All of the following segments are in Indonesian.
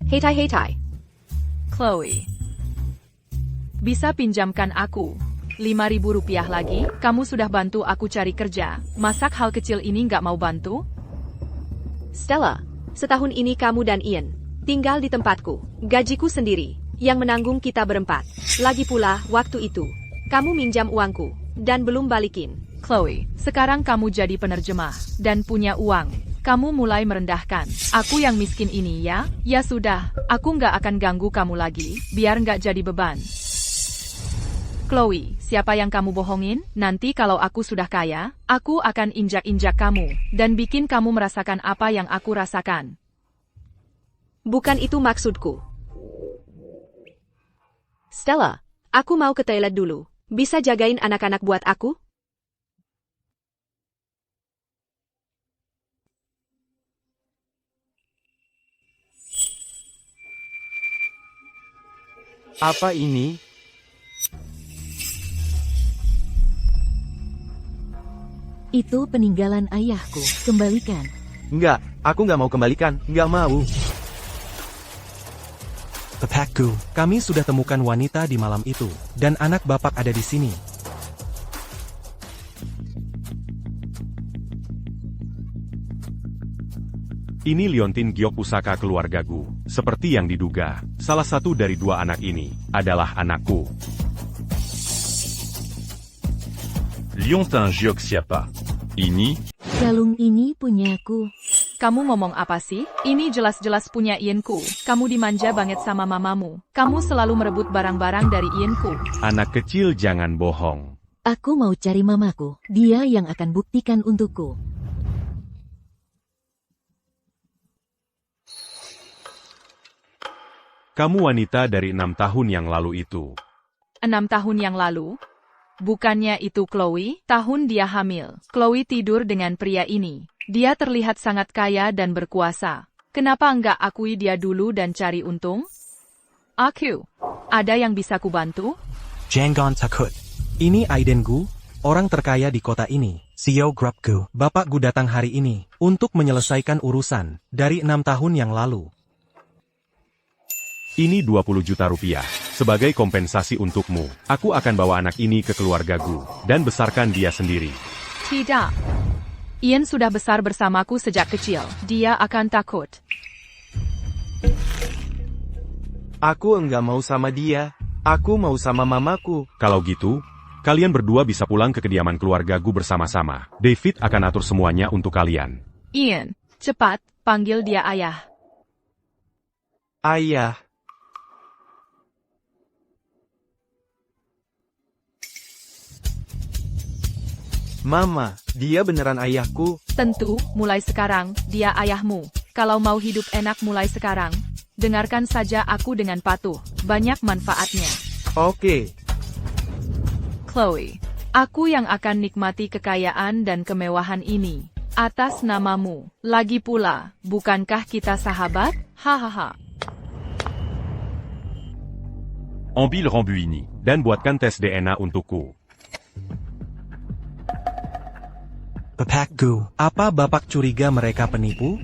Hetai. Chloe. Bisa pinjamkan aku 5.000 rupiah lagi? Kamu sudah bantu aku cari kerja. Masak hal kecil ini nggak mau bantu? Stella, setahun ini kamu dan Ian tinggal di tempatku. Gajiku sendiri yang menanggung kita berempat. Lagi pula, waktu itu kamu minjam uangku dan belum balikin. Chloe, sekarang kamu jadi penerjemah dan punya uang. Kamu mulai merendahkan aku yang miskin ini ya? Ya sudah, aku nggak akan ganggu kamu lagi, biar nggak jadi beban. Chloe, siapa yang kamu bohongin? Nanti kalau aku sudah kaya, aku akan injak-injak kamu, dan bikin kamu merasakan apa yang aku rasakan. Bukan itu maksudku. Stella, aku mau ke toilet dulu. Bisa jagain anak-anak buat aku? Apa ini? Itu peninggalan ayahku. Kembalikan. Enggak, aku nggak mau kembalikan. Nggak mau. Tepakku, kami sudah temukan wanita di malam itu, dan anak bapak ada di sini. Ini liontin giok pusaka keluargaku. Seperti yang diduga, salah satu dari dua anak ini adalah anakku. Liontin giok siapa? Ini? Kalung ini punyaku. Kamu ngomong apa sih? Ini jelas-jelas punya Ianku. Kamu dimanja banget sama mamamu. Kamu selalu merebut barang-barang dari Ianku. Anak kecil jangan bohong. Aku mau cari mamaku. Dia yang akan buktikan untukku. Kamu wanita dari 6 tahun yang lalu itu. 6 tahun yang lalu? Bukannya itu Chloe? Tahun dia hamil. Chloe tidur dengan pria ini. Dia terlihat sangat kaya dan berkuasa. Kenapa enggak akui dia dulu dan cari untung? Aku. Ada yang bisa kubantu? Jangan takut. Ini Aidengu, orang terkaya di kota ini. Sio Grabku, bapakku datang hari ini untuk menyelesaikan urusan dari 6 tahun yang lalu. Ini 20 juta rupiah. Sebagai kompensasi untukmu, aku akan bawa anak ini ke keluargaku dan besarkan dia sendiri. Tidak. Ian sudah besar bersamaku sejak kecil. Dia akan takut. Aku enggak mau sama dia. Aku mau sama mamaku. Kalau gitu, kalian berdua bisa pulang ke kediaman keluargaku bersama-sama. David akan atur semuanya untuk kalian. Ian, cepat, panggil dia ayah. Ayah. Mama, dia beneran ayahku. Tentu, mulai sekarang, dia ayahmu. Kalau mau hidup enak mulai sekarang, dengarkan saja aku dengan patuh. Banyak manfaatnya. Oke. Chloe, aku yang akan nikmati kekayaan dan kemewahan ini. Atas namamu. Lagi pula, bukankah kita sahabat? Hahaha. Ambil rembu ini. Dan buatkan tes DNA untukku. Tepakku, apa bapak curiga mereka penipu?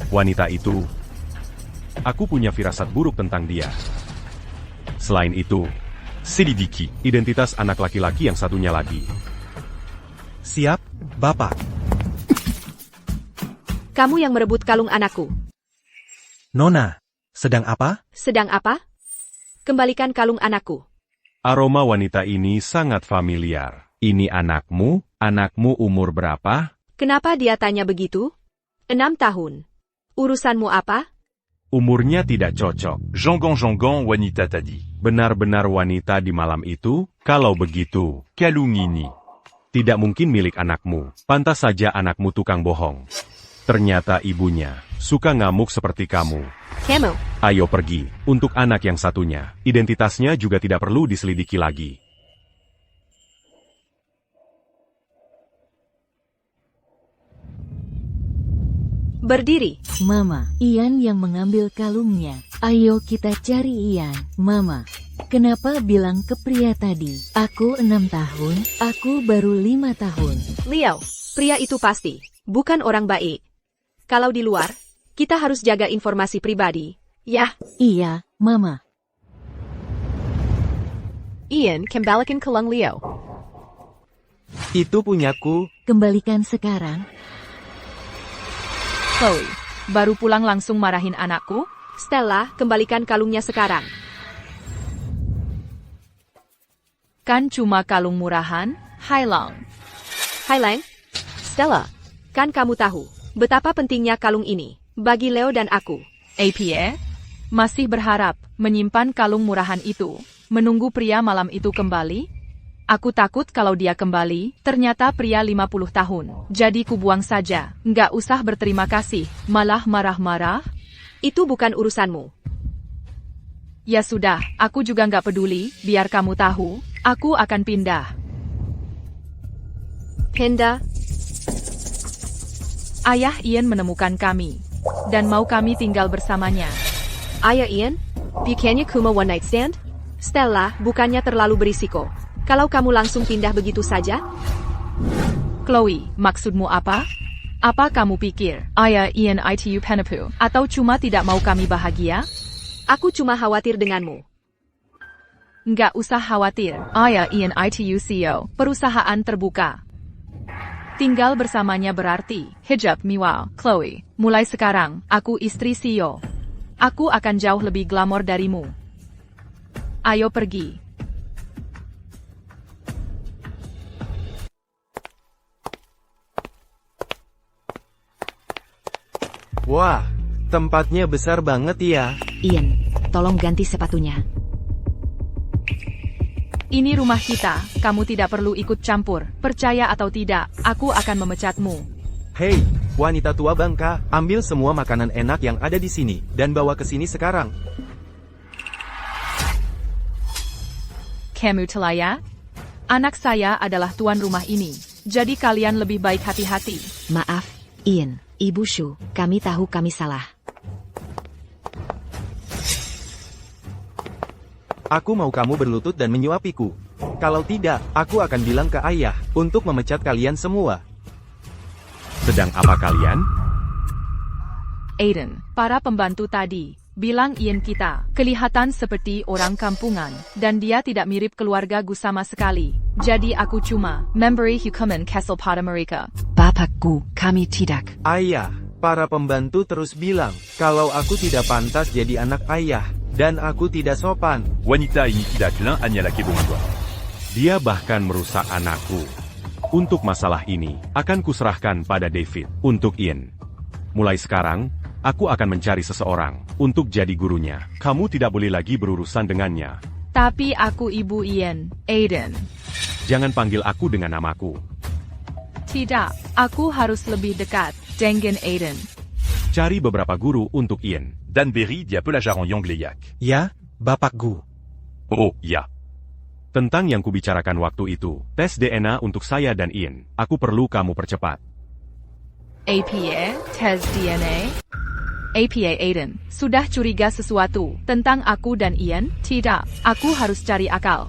Wanita itu, aku punya firasat buruk tentang dia. Selain itu, selidiki identitas anak laki-laki yang satunya lagi. Siap, bapak. Kamu yang merebut kalung anakku. Nona, sedang apa? Sedang apa? Kembalikan kalung anakku. Aroma wanita ini sangat familiar. Ini anakmu? Anakmu umur berapa? Kenapa dia tanya begitu? 6 tahun. Urusanmu apa? Umurnya tidak cocok. Jangan wanita tadi. Benar-benar wanita di malam itu? Kalau begitu, Kalung ini. tidak mungkin milik anakmu. Pantas saja anakmu tukang bohong. Ternyata ibunya suka ngamuk seperti kamu. Kamu. Ayo pergi. Untuk anak yang satunya, identitasnya juga tidak perlu diselidiki lagi. Berdiri. Mama, Ian yang mengambil kalungnya. Ayo kita cari Ian. Mama, kenapa bilang ke pria tadi? Aku 6 tahun, aku baru 5 tahun. Leo, pria itu pasti bukan orang baik. Kalau di luar, Kita harus jaga informasi pribadi. Ya, Iya, Mama. Ian, kembalikan kalung Leo. Itu punyaku. Kembalikan sekarang. Chloe, baru pulang langsung marahin anakku? Stella, kembalikan kalungnya sekarang. Kan cuma kalung murahan, Hailang. Hai Lang. Stella, kan kamu tahu betapa pentingnya kalung ini bagi Leo dan aku. APA? Masih berharap menyimpan kalung murahan itu, menunggu pria malam itu kembali? Aku takut kalau dia kembali, ternyata pria 50 tahun. Jadi kubuang saja, nggak usah berterima kasih, malah marah-marah. Itu bukan urusanmu. Ya sudah, aku juga nggak peduli, biar kamu tahu, aku akan pindah. Pindah? Ayah Ian menemukan kami, dan mau kami tinggal bersamanya. Ayah Ian? Bukannya cuma one night stand? Stella, bukannya terlalu berisiko kalau kamu langsung pindah begitu saja? Chloe, maksudmu apa? Apa kamu pikir, ayah Ian itu penipu, atau cuma tidak mau kami bahagia? Aku cuma khawatir denganmu. Nggak usah khawatir, ayah Ian itu CEO, perusahaan terbuka. Tinggal bersamanya berarti, hijab miwa, Chloe. Mulai sekarang, aku istri CEO. Aku akan jauh lebih glamor darimu. Ayo pergi. Wah, tempatnya besar banget ya. Ian, tolong ganti sepatunya. Ini rumah kita, kamu tidak perlu ikut campur. Percaya atau tidak, aku akan memecatmu. Hei, wanita tua bangka, ambil semua makanan enak yang ada di sini, dan bawa ke sini sekarang. Kamu telaya? Anak saya adalah tuan rumah ini, jadi kalian lebih baik hati-hati. Maaf, Ian, Ibu Shu, kami tahu kami salah. Aku mau kamu berlutut dan menyuapiku. Kalau tidak, aku akan bilang ke ayah untuk memecat kalian semua. Sedang apa kalian? Aiden, para pembantu tadi, bilang Ian kita, kelihatan seperti orang kampungan, dan dia tidak mirip keluarga Gu sama sekali. Jadi aku cuma, memberi hukuman kesel pada mereka. Bapakku, kami tidak. Ayah, para pembantu terus bilang, kalau aku tidak pantas jadi anak ayah, dan aku tidak sopan. Wanita ini tidak l'un hanya laki bongwa. Dia bahkan merusak anakku. Untuk masalah ini, akan kuserahkan pada David, untuk Ian. Mulai sekarang, aku akan mencari seseorang, untuk jadi gurunya. Kamu tidak boleh lagi berurusan dengannya. Tapi aku ibu Ian, Aiden. Jangan panggil aku dengan namaku. Tidak, aku harus lebih dekat, dengan Aiden. Cari beberapa guru untuk Ian. Danbury dia pelajaran yang layak. Ya, Bapak Gu. Oh, ya. Tentang yang kubicarakan waktu itu, tes DNA untuk saya dan Ian. Aku perlu kamu percepat. APA, tes DNA. APA Aiden, sudah curiga sesuatu tentang aku dan Ian? Tidak, aku harus cari akal.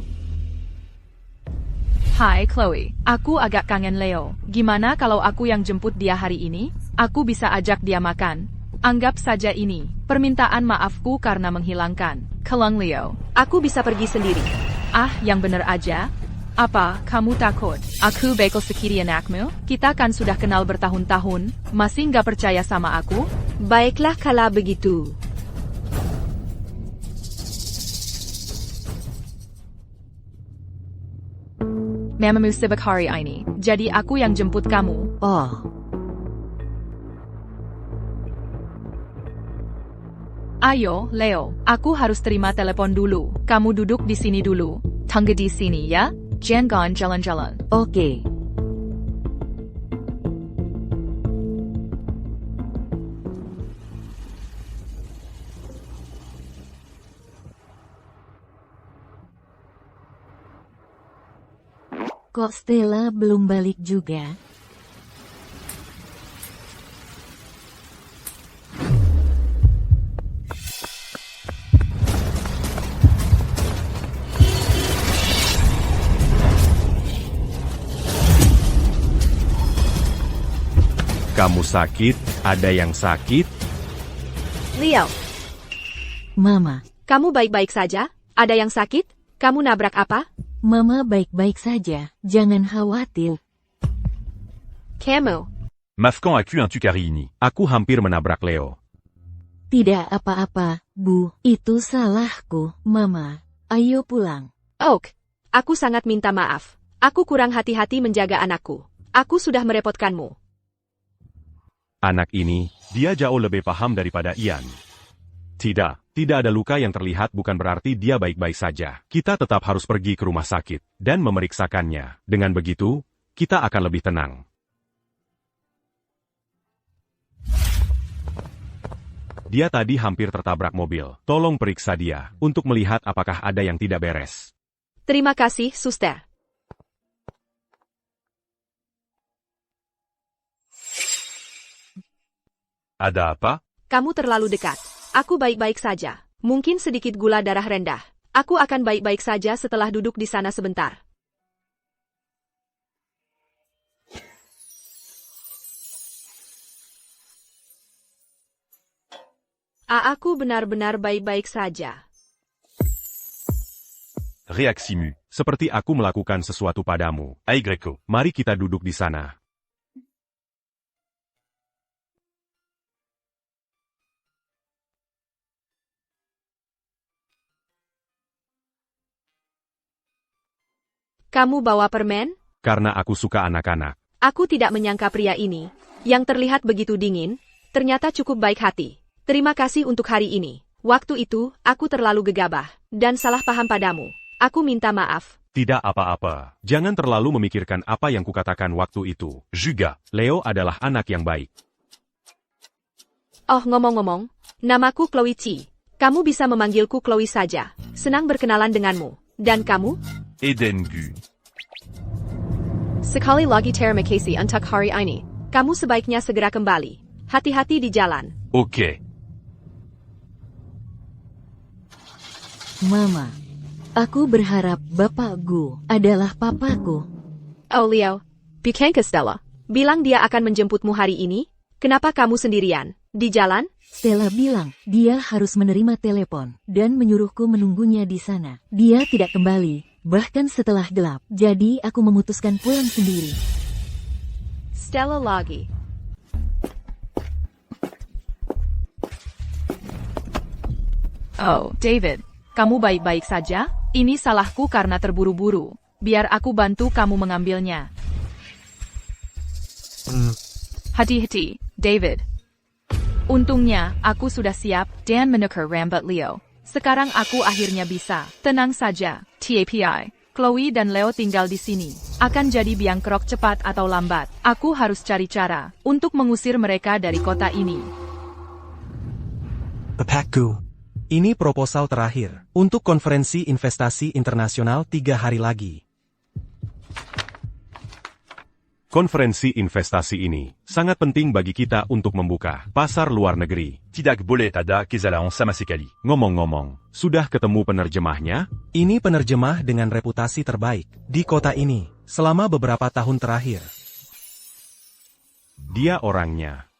Hai Chloe, aku agak kangen Leo. Gimana kalau aku yang jemput dia hari ini? Aku bisa ajak dia makan. Anggap saja ini permintaan maafku karena menghilangkan kalung Leo. Aku bisa pergi sendiri. Ah, yang bener aja. Apa, kamu takut? Aku bakal sekiri anakmu? Kita kan sudah kenal bertahun-tahun, masih nggak percaya sama aku? Baiklah kalau begitu. Mamamu sibuk hari ini, jadi aku yang jemput kamu. Oh, Ayo, Leo, aku harus terima telepon dulu. Kamu duduk di sini dulu. Tunggu di sini ya. Jangan jalan-jalan. oke. Kok Stella belum balik juga? Kamu sakit? Ada yang sakit? Leo, Mama, kamu baik-baik saja? Ada yang sakit? Kamu nabrak apa? Mama baik-baik saja, jangan khawatir. Kamu. Mafkan a cu un Tucarini. Aku hampir menabrak Leo. Tidak apa-apa, Bu, itu salahku, Mama. Ayo pulang. Oak, aku sangat minta maaf. Aku kurang hati-hati menjaga anakku. Aku sudah merepotkanmu. Anak ini, dia jauh lebih paham daripada Ian. Tidak ada luka yang terlihat bukan berarti dia baik-baik saja. Kita tetap harus pergi ke rumah sakit dan memeriksakannya. Dengan begitu, kita akan lebih tenang. Dia tadi hampir tertabrak mobil. Tolong periksa dia untuk melihat apakah ada yang tidak beres. Terima kasih, suster. Ada apa? Kamu terlalu dekat. Aku baik-baik saja. Mungkin sedikit gula darah rendah. Aku akan baik-baik saja setelah duduk di sana sebentar. Aku benar-benar baik-baik saja. Réaximu. Seperti aku melakukan sesuatu padamu. Aigreco. Mari kita duduk di sana. Kamu bawa permen? Karena aku suka anak-anak. Aku tidak menyangka pria ini, yang terlihat begitu dingin, ternyata cukup baik hati. Terima kasih untuk hari ini. Waktu itu, aku terlalu gegabah, dan salah paham padamu. Aku minta maaf. Tidak apa-apa. Jangan terlalu memikirkan apa yang kukatakan waktu itu. Juga. Leo adalah anak yang baik. Oh, ngomong-ngomong, namaku Chloe Chi. Kamu bisa memanggilku Chloe saja. Senang berkenalan denganmu. Dan kamu? Eden Gu. Sekali lagi terima kasih untuk hari ini. Kamu sebaiknya segera kembali. Hati-hati di jalan. Ok. Mama, aku berharap Bapakku adalah papaku. Oh Leo, bikin ke Stella. Bilang dia akan menjemputmu hari ini? Kenapa kamu sendirian? Di jalan? Stella bilang dia harus menerima telepon dan menyuruhku menunggunya di sana. Dia tidak kembali, bahkan setelah gelap. Jadi aku memutuskan pulang sendiri. Stella lagi. Oh, David. Kamu baik-baik saja? Ini salahku karena terburu-buru. Biar aku bantu kamu mengambilnya. Hati-hati, David. Untungnya, aku sudah siap dan menukar rambut Leo. Sekarang aku akhirnya bisa. Tenang saja, TAPI. Chloe dan Leo tinggal di sini. Akan jadi biang kerok cepat atau lambat. Aku harus cari cara untuk mengusir mereka dari kota ini. Bapakku. Ini proposal terakhir untuk konferensi investasi internasional 3 hari lagi. Konferensi investasi ini sangat penting bagi kita untuk membuka pasar luar negeri. Tidak boleh ada kesalahan sama sekali. Ngomong-ngomong, sudah ketemu penerjemahnya? Ini penerjemah dengan reputasi terbaik di kota ini selama beberapa tahun terakhir. Dia orangnya.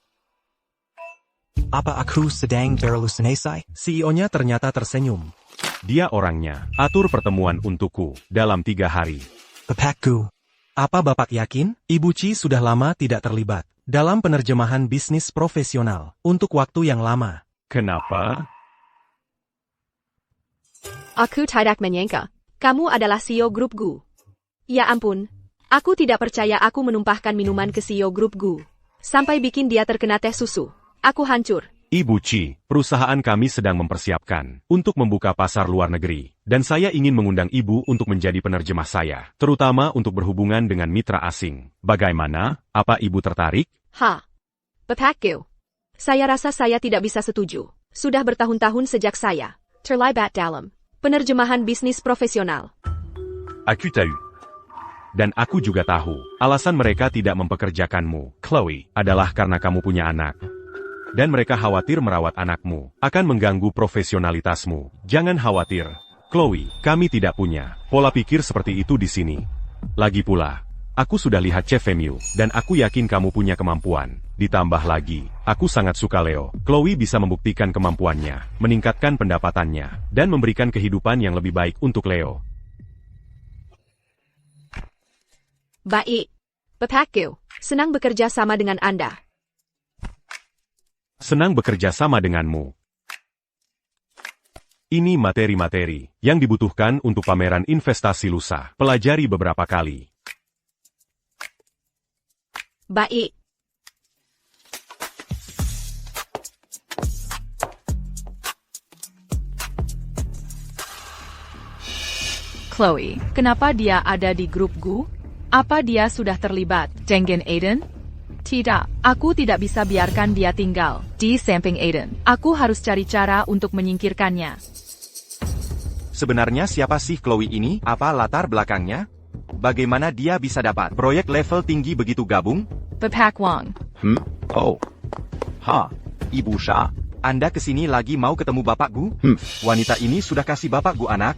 Apa aku sedang berhalusinasi? CEO-nya ternyata tersenyum. Dia orangnya. Atur pertemuan untukku dalam 3 hari. Bapakku. Apa Bapak yakin? Ibu Chi sudah lama tidak terlibat dalam penerjemahan bisnis profesional untuk waktu yang lama. Kenapa? Aku tidak menyangka. Kamu adalah CEO grup Gu. Ya ampun. Aku tidak percaya aku menumpahkan minuman ke CEO grup Gu. Sampai bikin dia terkena teh susu. Aku hancur. Ibu Chi, perusahaan kami sedang mempersiapkan untuk membuka pasar luar negeri. Dan saya ingin mengundang Ibu untuk menjadi penerjemah saya, terutama untuk berhubungan dengan mitra asing. Bagaimana? Apa Ibu tertarik? Bapakku. Saya rasa saya tidak bisa setuju. Sudah bertahun-tahun sejak saya terlibat dalam penerjemahan bisnis profesional. Aku tahu. Dan aku juga tahu, alasan mereka tidak mempekerjakanmu, Chloe, adalah karena kamu punya anak. Dan mereka khawatir merawat anakmu akan mengganggu profesionalitasmu. Jangan khawatir, Chloe, kami tidak punya pola pikir seperti itu di sini. Lagi pula, Aku sudah lihat Chef Femil, dan aku yakin kamu punya kemampuan. Ditambah lagi, aku sangat suka Leo. Chloe bisa membuktikan kemampuannya, meningkatkan pendapatannya, dan memberikan kehidupan yang lebih baik untuk Leo. Baik. Bapak Gu, senang bekerja sama dengan Anda. Senang bekerja sama denganmu. Ini materi-materi yang dibutuhkan untuk pameran investasi lusa. Pelajari beberapa kali. Baik. Chloe, kenapa dia ada di grup Gu? Apa dia sudah terlibat dengan Aiden? Tidak, aku tidak bisa biarkan dia tinggal di samping Aiden. Aku harus cari cara untuk menyingkirkannya. Sebenarnya siapa sih Chloe ini? Apa latar belakangnya? Bagaimana dia bisa dapat proyek level tinggi begitu gabung? Bapak Wang, Oh. Ha. Ibu Sha. Anda kesini lagi mau ketemu Bapak Gu? Wanita ini sudah kasih Bapak Gu anak.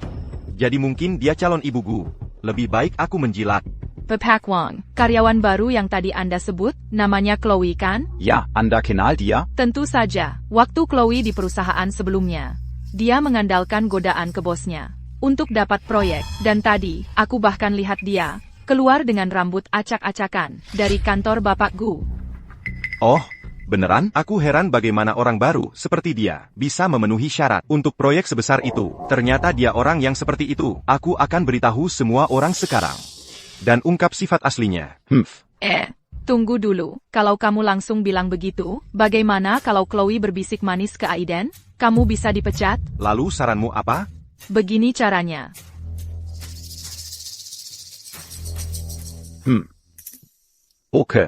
Jadi mungkin dia calon Ibu Gu. Lebih baik aku menjilat. Bapak Wang, karyawan baru yang tadi Anda sebut, namanya Chloe kan? Ja, Anda kenal dia? Tentu saja, waktu Chloe di perusahaan sebelumnya. Dia mengandalkan godaan ke bosnya untuk dapat proyek, dan tadi, aku bahkan lihat dia keluar dengan rambut acak-acakan dari kantor Bapak Gu. Oh, beneran? Aku heran bagaimana orang baru seperti dia bisa memenuhi syarat untuk proyek sebesar itu. Ternyata dia orang yang seperti itu. Aku akan beritahu semua orang sekarang. Dan ungkap sifat aslinya. Tunggu dulu, kalau kamu langsung bilang begitu, bagaimana kalau Chloe berbisik manis ke Aiden? Kamu bisa dipecat? Lalu saranmu apa? Begini caranya. Okay.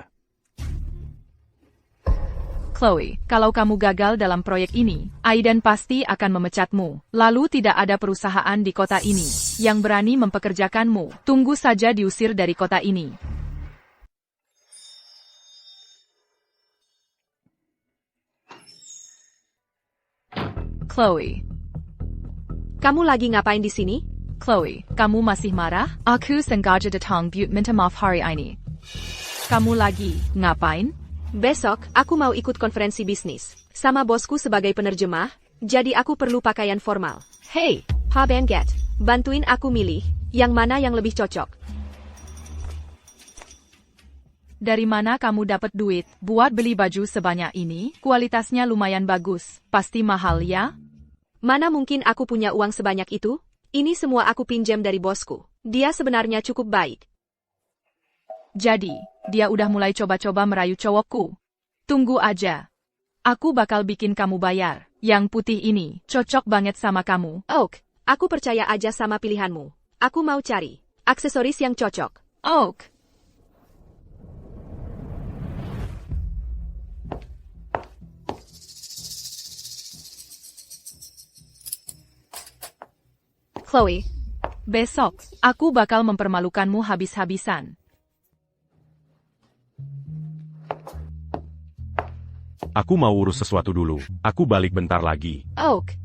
Chloe, kalau kamu gagal dalam proyek ini, Aiden pasti akan memecatmu. Lalu tidak ada perusahaan di kota ini yang berani mempekerjakanmu. Tunggu saja diusir dari kota ini. Chloe. Kamu lagi ngapain di sini? Chloe, kamu masih marah? Aku sengaja datang buat minta maaf hari ini. Kamu lagi ngapain? Besok, aku mau ikut konferensi bisnis. Sama bosku sebagai penerjemah, jadi aku perlu pakaian formal. Hey, Pak Benget, bantuin aku milih, yang mana yang lebih cocok. Dari mana kamu dapat duit buat beli baju sebanyak ini? Kualitasnya lumayan bagus. Pasti mahal ya? Mana mungkin aku punya uang sebanyak itu? Ini semua aku pinjam dari bosku. Dia sebenarnya cukup baik. Jadi, dia udah mulai coba-coba merayu cowokku. Tunggu aja. Aku bakal bikin kamu bayar. Yang putih ini cocok banget sama kamu. Oak, aku percaya aja sama pilihanmu. Aku mau cari aksesoris yang cocok. Oak. Chloe, Besok, aku bakal mempermalukanmu habis-habisan. Aku mau urus sesuatu dulu. Aku balik bentar lagi. Oak.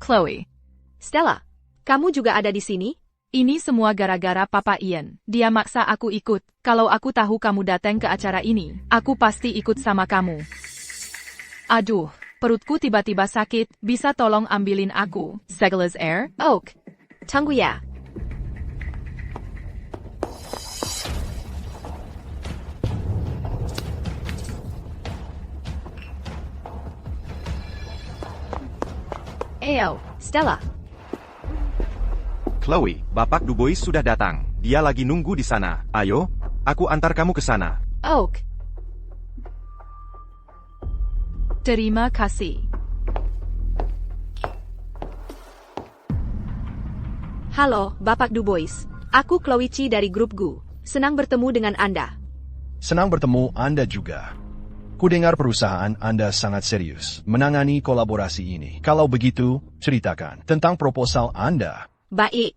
Chloe, Stella, kamu juga ada di sini? ini semua gara-gara Papa Ian. Dia maksa aku ikut. Kalau aku tahu kamu datang ke acara ini, aku pasti ikut sama kamu. Aduh, perutku tiba-tiba sakit. Bisa tolong ambilin aku Segala's Air? Oak, tunggu ya. Stella. Chloe, Bapak Dubois sudah datang. Dia lagi nunggu di sana. Ayo, aku antar kamu ke sana. Oak. Terima kasih. Halo, Bapak Dubois. Aku Chloe Chi dari grup Gu. Senang bertemu dengan Anda. Senang bertemu Anda juga. Kudengar perusahaan Anda sangat serius menangani kolaborasi ini. Kalau begitu, ceritakan tentang proposal Anda. Baik.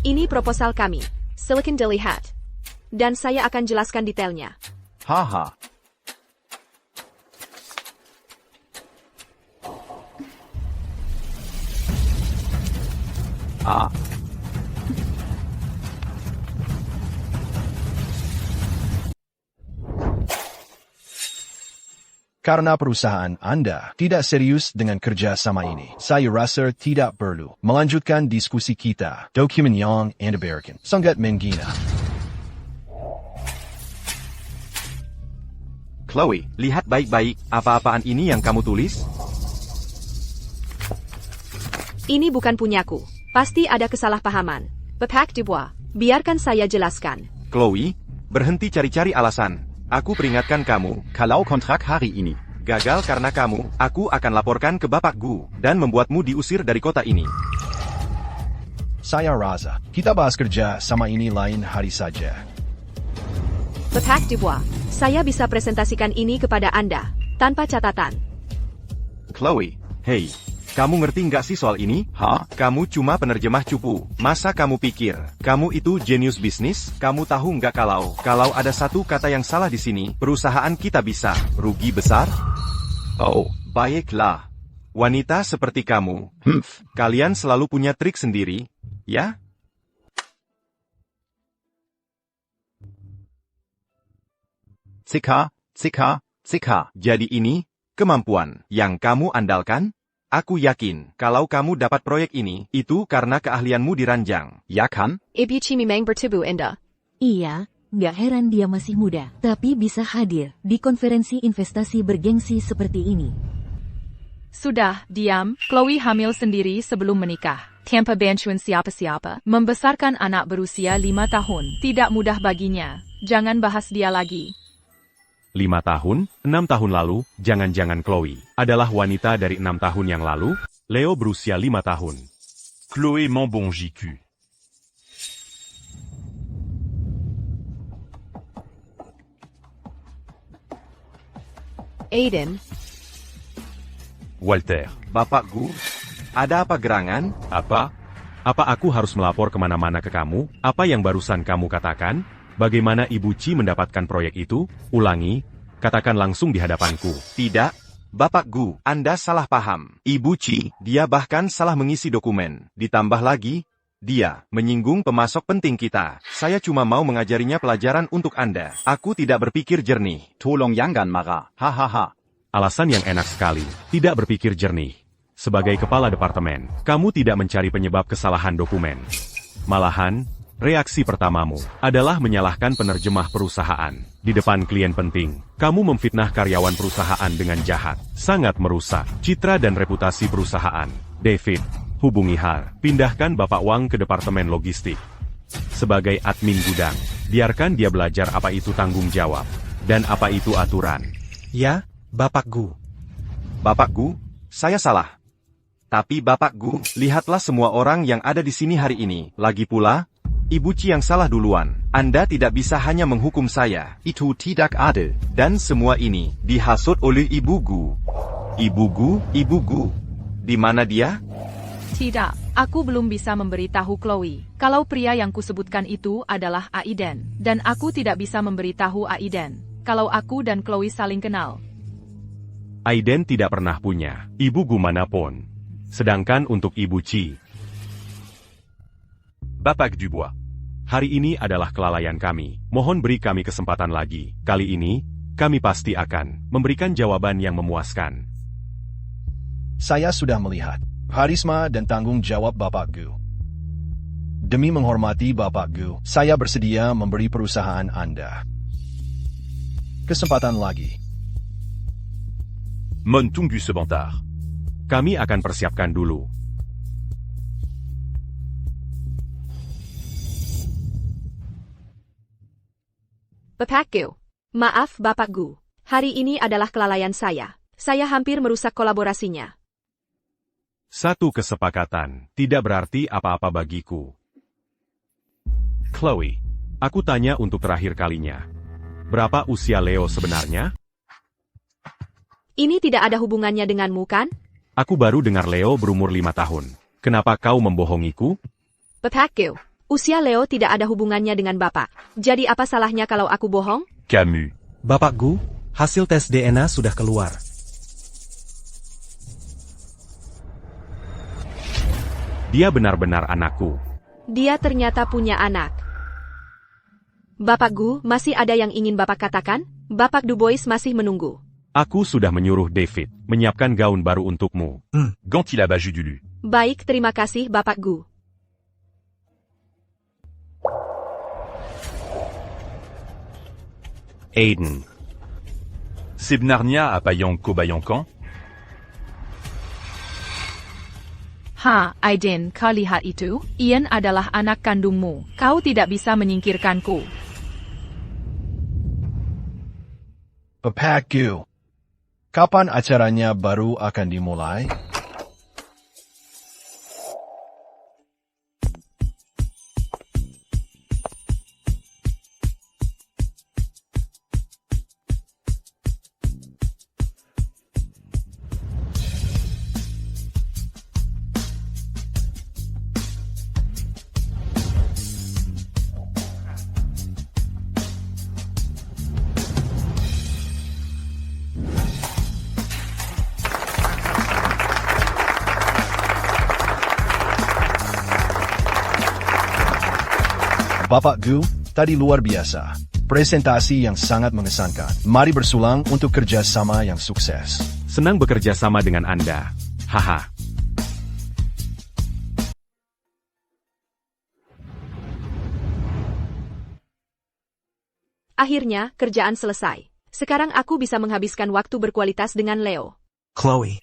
Ini proposal kami. Silakan dilihat. Dan saya akan jelaskan detailnya. Haha. Ah. Karena perusahaan Anda tidak serius dengan kerja sama ini, saya rasa tidak perlu melanjutkan diskusi kita. Dokumen yang Anda berikan sangat menghina. Chloe, lihat baik-baik, apa-apaan ini yang kamu tulis? Ini bukan punyaku. Pasti ada kesalahpahaman. Pepak Dubois, biarkan saya jelaskan. Chloe, berhenti cari-cari alasan. Aku peringatkan kamu, Kalau kontrak hari ini gagal karena kamu, aku akan laporkan ke Bapak Gu, dan membuatmu diusir dari kota ini. Saya rasa kita bahas kerja sama ini lain hari saja. Pepak Dubois, saya bisa presentasikan ini kepada Anda, tanpa catatan. Chloe, hey, kamu ngerti nggak sih soal ini? Hah? Kamu cuma penerjemah cupu. Masa kamu pikir, kamu itu jenius bisnis? Kamu tahu nggak kalau ada satu kata yang salah di sini, perusahaan kita bisa rugi besar? Oh. Baiklah. Wanita seperti kamu, kalian selalu punya trik sendiri, ya? Cika. Jadi ini, kemampuan yang kamu andalkan? Aku yakin, kalau kamu dapat proyek ini, itu karena keahlianmu diranjang. Ya kan? Ibu Cimimeng bertubuh Anda. Iya, nggak heran dia masih muda, tapi bisa hadir di konferensi investasi bergengsi seperti ini. Sudah, diam. Chloe hamil sendiri sebelum menikah. Tanpa bantuan siapa-siapa. Membesarkan anak berusia 5 tahun. Tidak mudah baginya. Jangan bahas dia lagi. 5 tahun, 6 tahun lalu, jangan-jangan Chloe adalah wanita dari 6 tahun yang lalu? Leo berusia 5 tahun. Chloé Mambon JQ. Aiden, Walter. Bapak Gu, ada apa gerangan? Apa? Apa aku harus melapor kemana-mana ke kamu? Apa yang barusan kamu katakan? Bagaimana Ibu Ci mendapatkan proyek itu? Ulangi, katakan langsung di hadapanku. Tidak, Bapak Gu, Anda salah paham. Ibu Ci, dia bahkan salah mengisi dokumen. Ditambah lagi, dia menyinggung pemasok penting kita. Saya cuma mau mengajarinya pelajaran untuk Anda. Aku tidak berpikir jernih. Tolong jangan marah. Hahaha. Alasan yang enak sekali, tidak berpikir jernih. Sebagai kepala departemen, kamu tidak mencari penyebab kesalahan dokumen. Malahan, reaksi pertamamu adalah menyalahkan penerjemah perusahaan. Di depan klien penting, kamu memfitnah karyawan perusahaan dengan jahat. Sangat merusak citra dan reputasi perusahaan. David, hubungi Har. Pindahkan Bapak Wang ke departemen logistik. Sebagai admin gudang, biarkan dia belajar apa itu tanggung jawab. Dan apa itu aturan. Ya, Bapak Gu. Bapak Gu, saya salah. Tapi Bapak Gu, lihatlah semua orang yang ada di sini hari ini. Lagi pula, Ibu Ci yang salah duluan. Anda tidak bisa hanya menghukum saya. Itu tidak adil. Dan semua ini dihasut oleh Ibu Gu. Ibu Gu. Di mana dia? Tidak, aku belum bisa memberitahu Chloe. Kalau pria yang kusebutkan itu adalah Aiden. Dan aku tidak bisa memberitahu Aiden. Kalau aku dan Chloe saling kenal. Aiden tidak pernah punya Ibu Gu manapun. Sedangkan untuk Ibu Ci, Bapak Dubois. hari ini adalah kelalaian kami. Mohon beri kami kesempatan lagi. Kali ini, kami pasti akan memberikan jawaban yang memuaskan. Saya sudah melihat harisma dan tanggung jawab Bapak Gu. Demi menghormati Bapak Gu, saya bersedia memberi perusahaan Anda kesempatan lagi. Mon tunggu sebentar. Kami akan persiapkan dulu. Bapak Gu. Maaf Bapak Gu. Hari ini adalah kelalaian saya. Saya hampir merusak kolaborasinya. Satu kesepakatan tidak berarti apa-apa bagiku. Chloe, aku tanya untuk terakhir kalinya. Berapa usia Leo sebenarnya? Ini tidak ada hubungannya denganmu kan? Aku baru dengar Leo berumur 5 tahun. Kenapa kau membohongiku? Bapak Gu. Usia Leo tidak ada hubungannya dengan Bapak. Jadi apa salahnya kalau aku bohong? Camus. Bapak Gu, hasil tes DNA sudah keluar. Dia benar-benar anakku. Dia ternyata punya anak. Bapak Gu, masih ada yang ingin Bapak katakan? Bapak Dubois masih menunggu. Aku sudah menyuruh David menyiapkan gaun baru untukmu. Ganti la baju Dulu. Baik, terima kasih Bapak Gu. Aiden. Sebnarnia apa yang kau bayangkan? Ha, Aiden, kau lihat itu? Ian adalah anak kandungmu. Kau tidak bisa menyingkirkanku. Bapak Gu, kapan acaranya baru akan dimulai? Bapak Gu, tadi luar biasa. Presentasi yang sangat mengesankan. Mari bersulang untuk kerjasama yang sukses. Senang bekerja sama dengan Anda. Haha. Akhirnya, kerjaan selesai. Sekarang aku bisa menghabiskan waktu berkualitas dengan Leo. Chloe.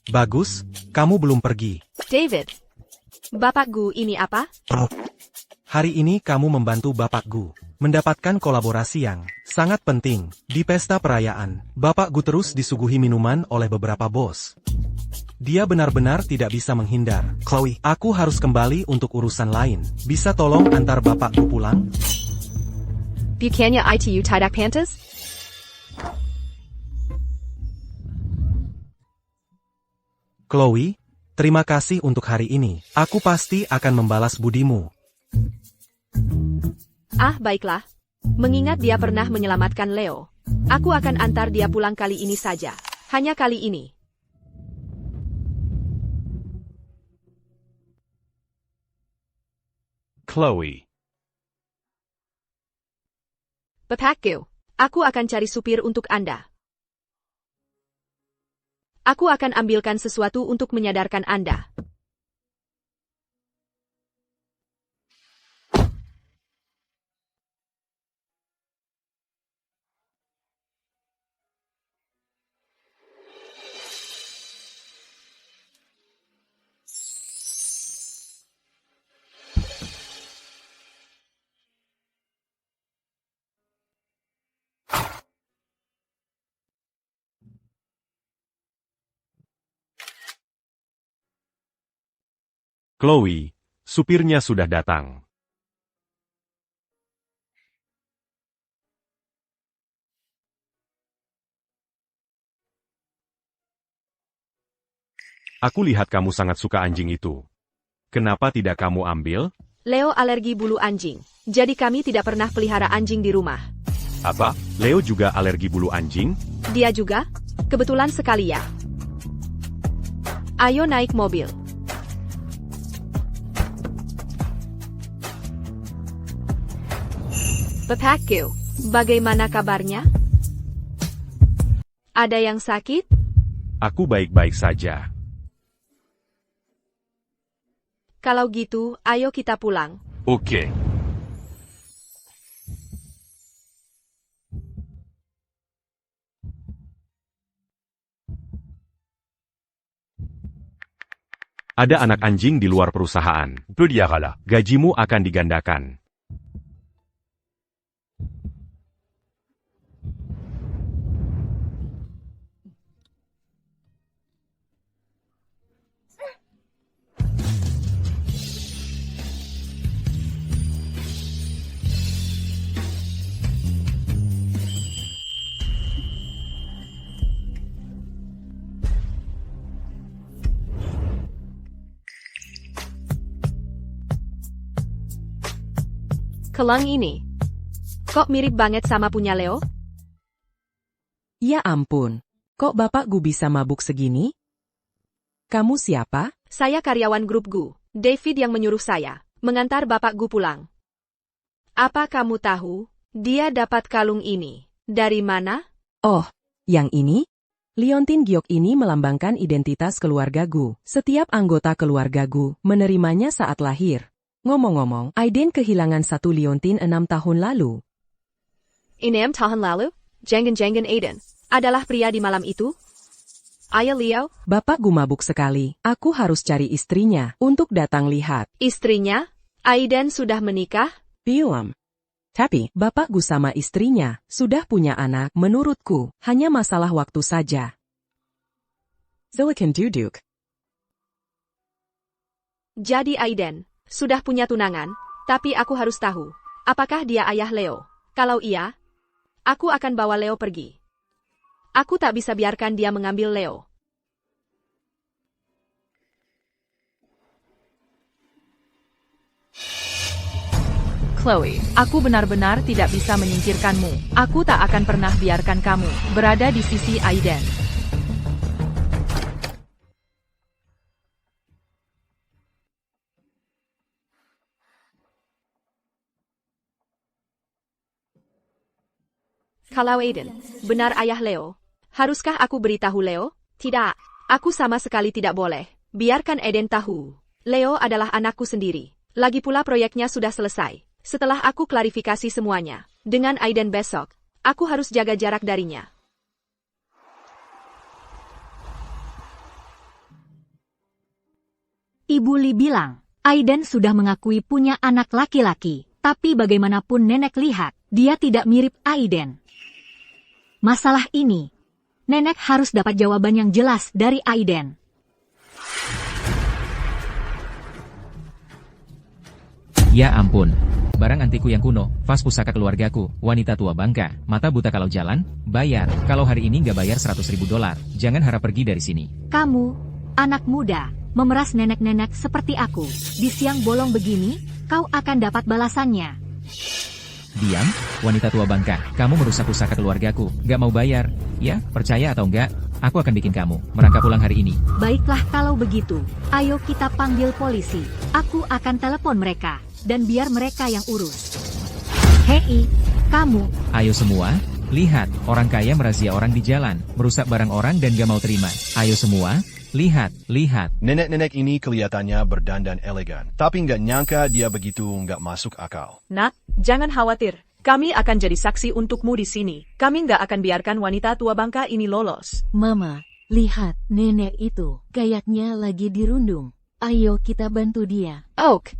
Bagus, kamu belum pergi. David. Bapak Gu, ini apa? Hari ini kamu membantu Bapak Gu mendapatkan kolaborasi yang sangat penting. Di pesta perayaan, Bapak Gu terus disuguhi minuman oleh beberapa bos. Dia benar-benar tidak bisa menghindar. Chloe, aku harus kembali untuk urusan lain. Bisa tolong antar Bapak Gu pulang? Bukannya itu tidak pantas? Chloe, terima kasih untuk hari ini. Aku pasti akan membalas budimu. Ah, baiklah. Mengingat dia pernah menyelamatkan Leo, aku akan antar dia pulang kali ini saja. Hanya kali ini. Chloe. Bapak Gu, aku akan cari supir untuk Anda. Aku akan ambilkan sesuatu untuk menyadarkan Anda. Chloe, supirnya sudah datang. Aku lihat kamu sangat suka anjing itu. Kenapa tidak kamu ambil? Leo alergi bulu anjing, jadi kami tidak pernah pelihara anjing di rumah. Apa? Leo juga alergi bulu anjing? Dia juga? Kebetulan sekali ya. Ayo naik mobil. Bapak Gu, bagaimana kabarnya? Ada yang sakit? Aku baik-baik saja. Kalau gitu, ayo kita pulang. Ok. Ada anak anjing di luar perusahaan. Peu diarala. Gajimu akan digandakan. Kelang ini. Kok mirip banget sama punya Leo? Ya ampun, kok Bapak Gu bisa mabuk segini? Kamu siapa? Saya karyawan grup Gu. David yang menyuruh saya mengantar Bapak Gu pulang. Apa kamu tahu, dia dapat kalung ini dari mana? Oh, yang ini? Liontin giok ini melambangkan identitas keluarga Gu. Setiap anggota keluarga Gu menerimanya saat lahir. Ngomong-ngomong, Aiden kehilangan satu liontin 6 tahun lalu. 6 tahun lalu, Jangan-jangan Aiden adalah pria di malam itu? Ayah Leo, Bapak Gu mabuk sekali. Aku harus cari istrinya untuk datang lihat. istrinya, Aiden sudah menikah? Pium. Tapi, Bapak Gu sama istrinya sudah punya anak. Menurutku, hanya masalah waktu saja. Silicon Duduk. Jadi Aiden sudah punya tunangan, tapi aku harus tahu, apakah dia ayah Leo? Kalau iya, aku akan bawa Leo pergi. Aku tak bisa biarkan dia mengambil Leo. Chloe, aku benar-benar tidak bisa menyingkirkanmu. Aku tak akan pernah biarkan kamu berada di sisi Aiden. Kalau Aiden benar ayah Leo, haruskah aku beritahu Leo? Tidak, aku sama sekali tidak boleh. Biarkan Aiden tahu. Leo adalah anakku sendiri. Lagi pula proyeknya sudah selesai. Setelah aku klarifikasi semuanya dengan Aiden besok, aku harus jaga jarak darinya. Ibu Li bilang, Aiden sudah mengakui punya anak laki-laki. Tapi bagaimanapun nenek lihat, dia tidak mirip Aiden. Masalah ini, nenek harus dapat jawaban yang jelas dari Aiden. Ya ampun. Barang antiku yang kuno, vas pusaka keluargaku, wanita tua bangka, mata buta kalau jalan, bayar. Kalau hari ini nggak bayar $100.000, jangan harap pergi dari sini. Kamu, anak muda, memeras nenek-nenek seperti aku. Di siang bolong begini, kau akan dapat balasannya. Diam, wanita tua bangka, kamu merusak pusaka keluargaku, nggak mau bayar. Ya, percaya atau enggak, aku akan bikin kamu merangkap pulang hari ini. Baiklah kalau begitu, ayo kita panggil polisi. Aku akan telepon mereka, dan biar mereka yang urus. Hei, kamu. Ayo semua, lihat, orang kaya merazia orang di jalan, merusak barang orang dan gak mau terima. Ayo semua, lihat, lihat. Nenek-nenek ini kelihatannya berdandan elegan, tapi nggak nyangka dia begitu nggak masuk akal. Nak, jangan khawatir. Kami akan jadi saksi untukmu di sini. Kami nggak akan biarkan wanita tua bangka ini lolos. Mama, lihat, nenek itu kayaknya lagi dirundung. Ayo kita bantu dia. Oak,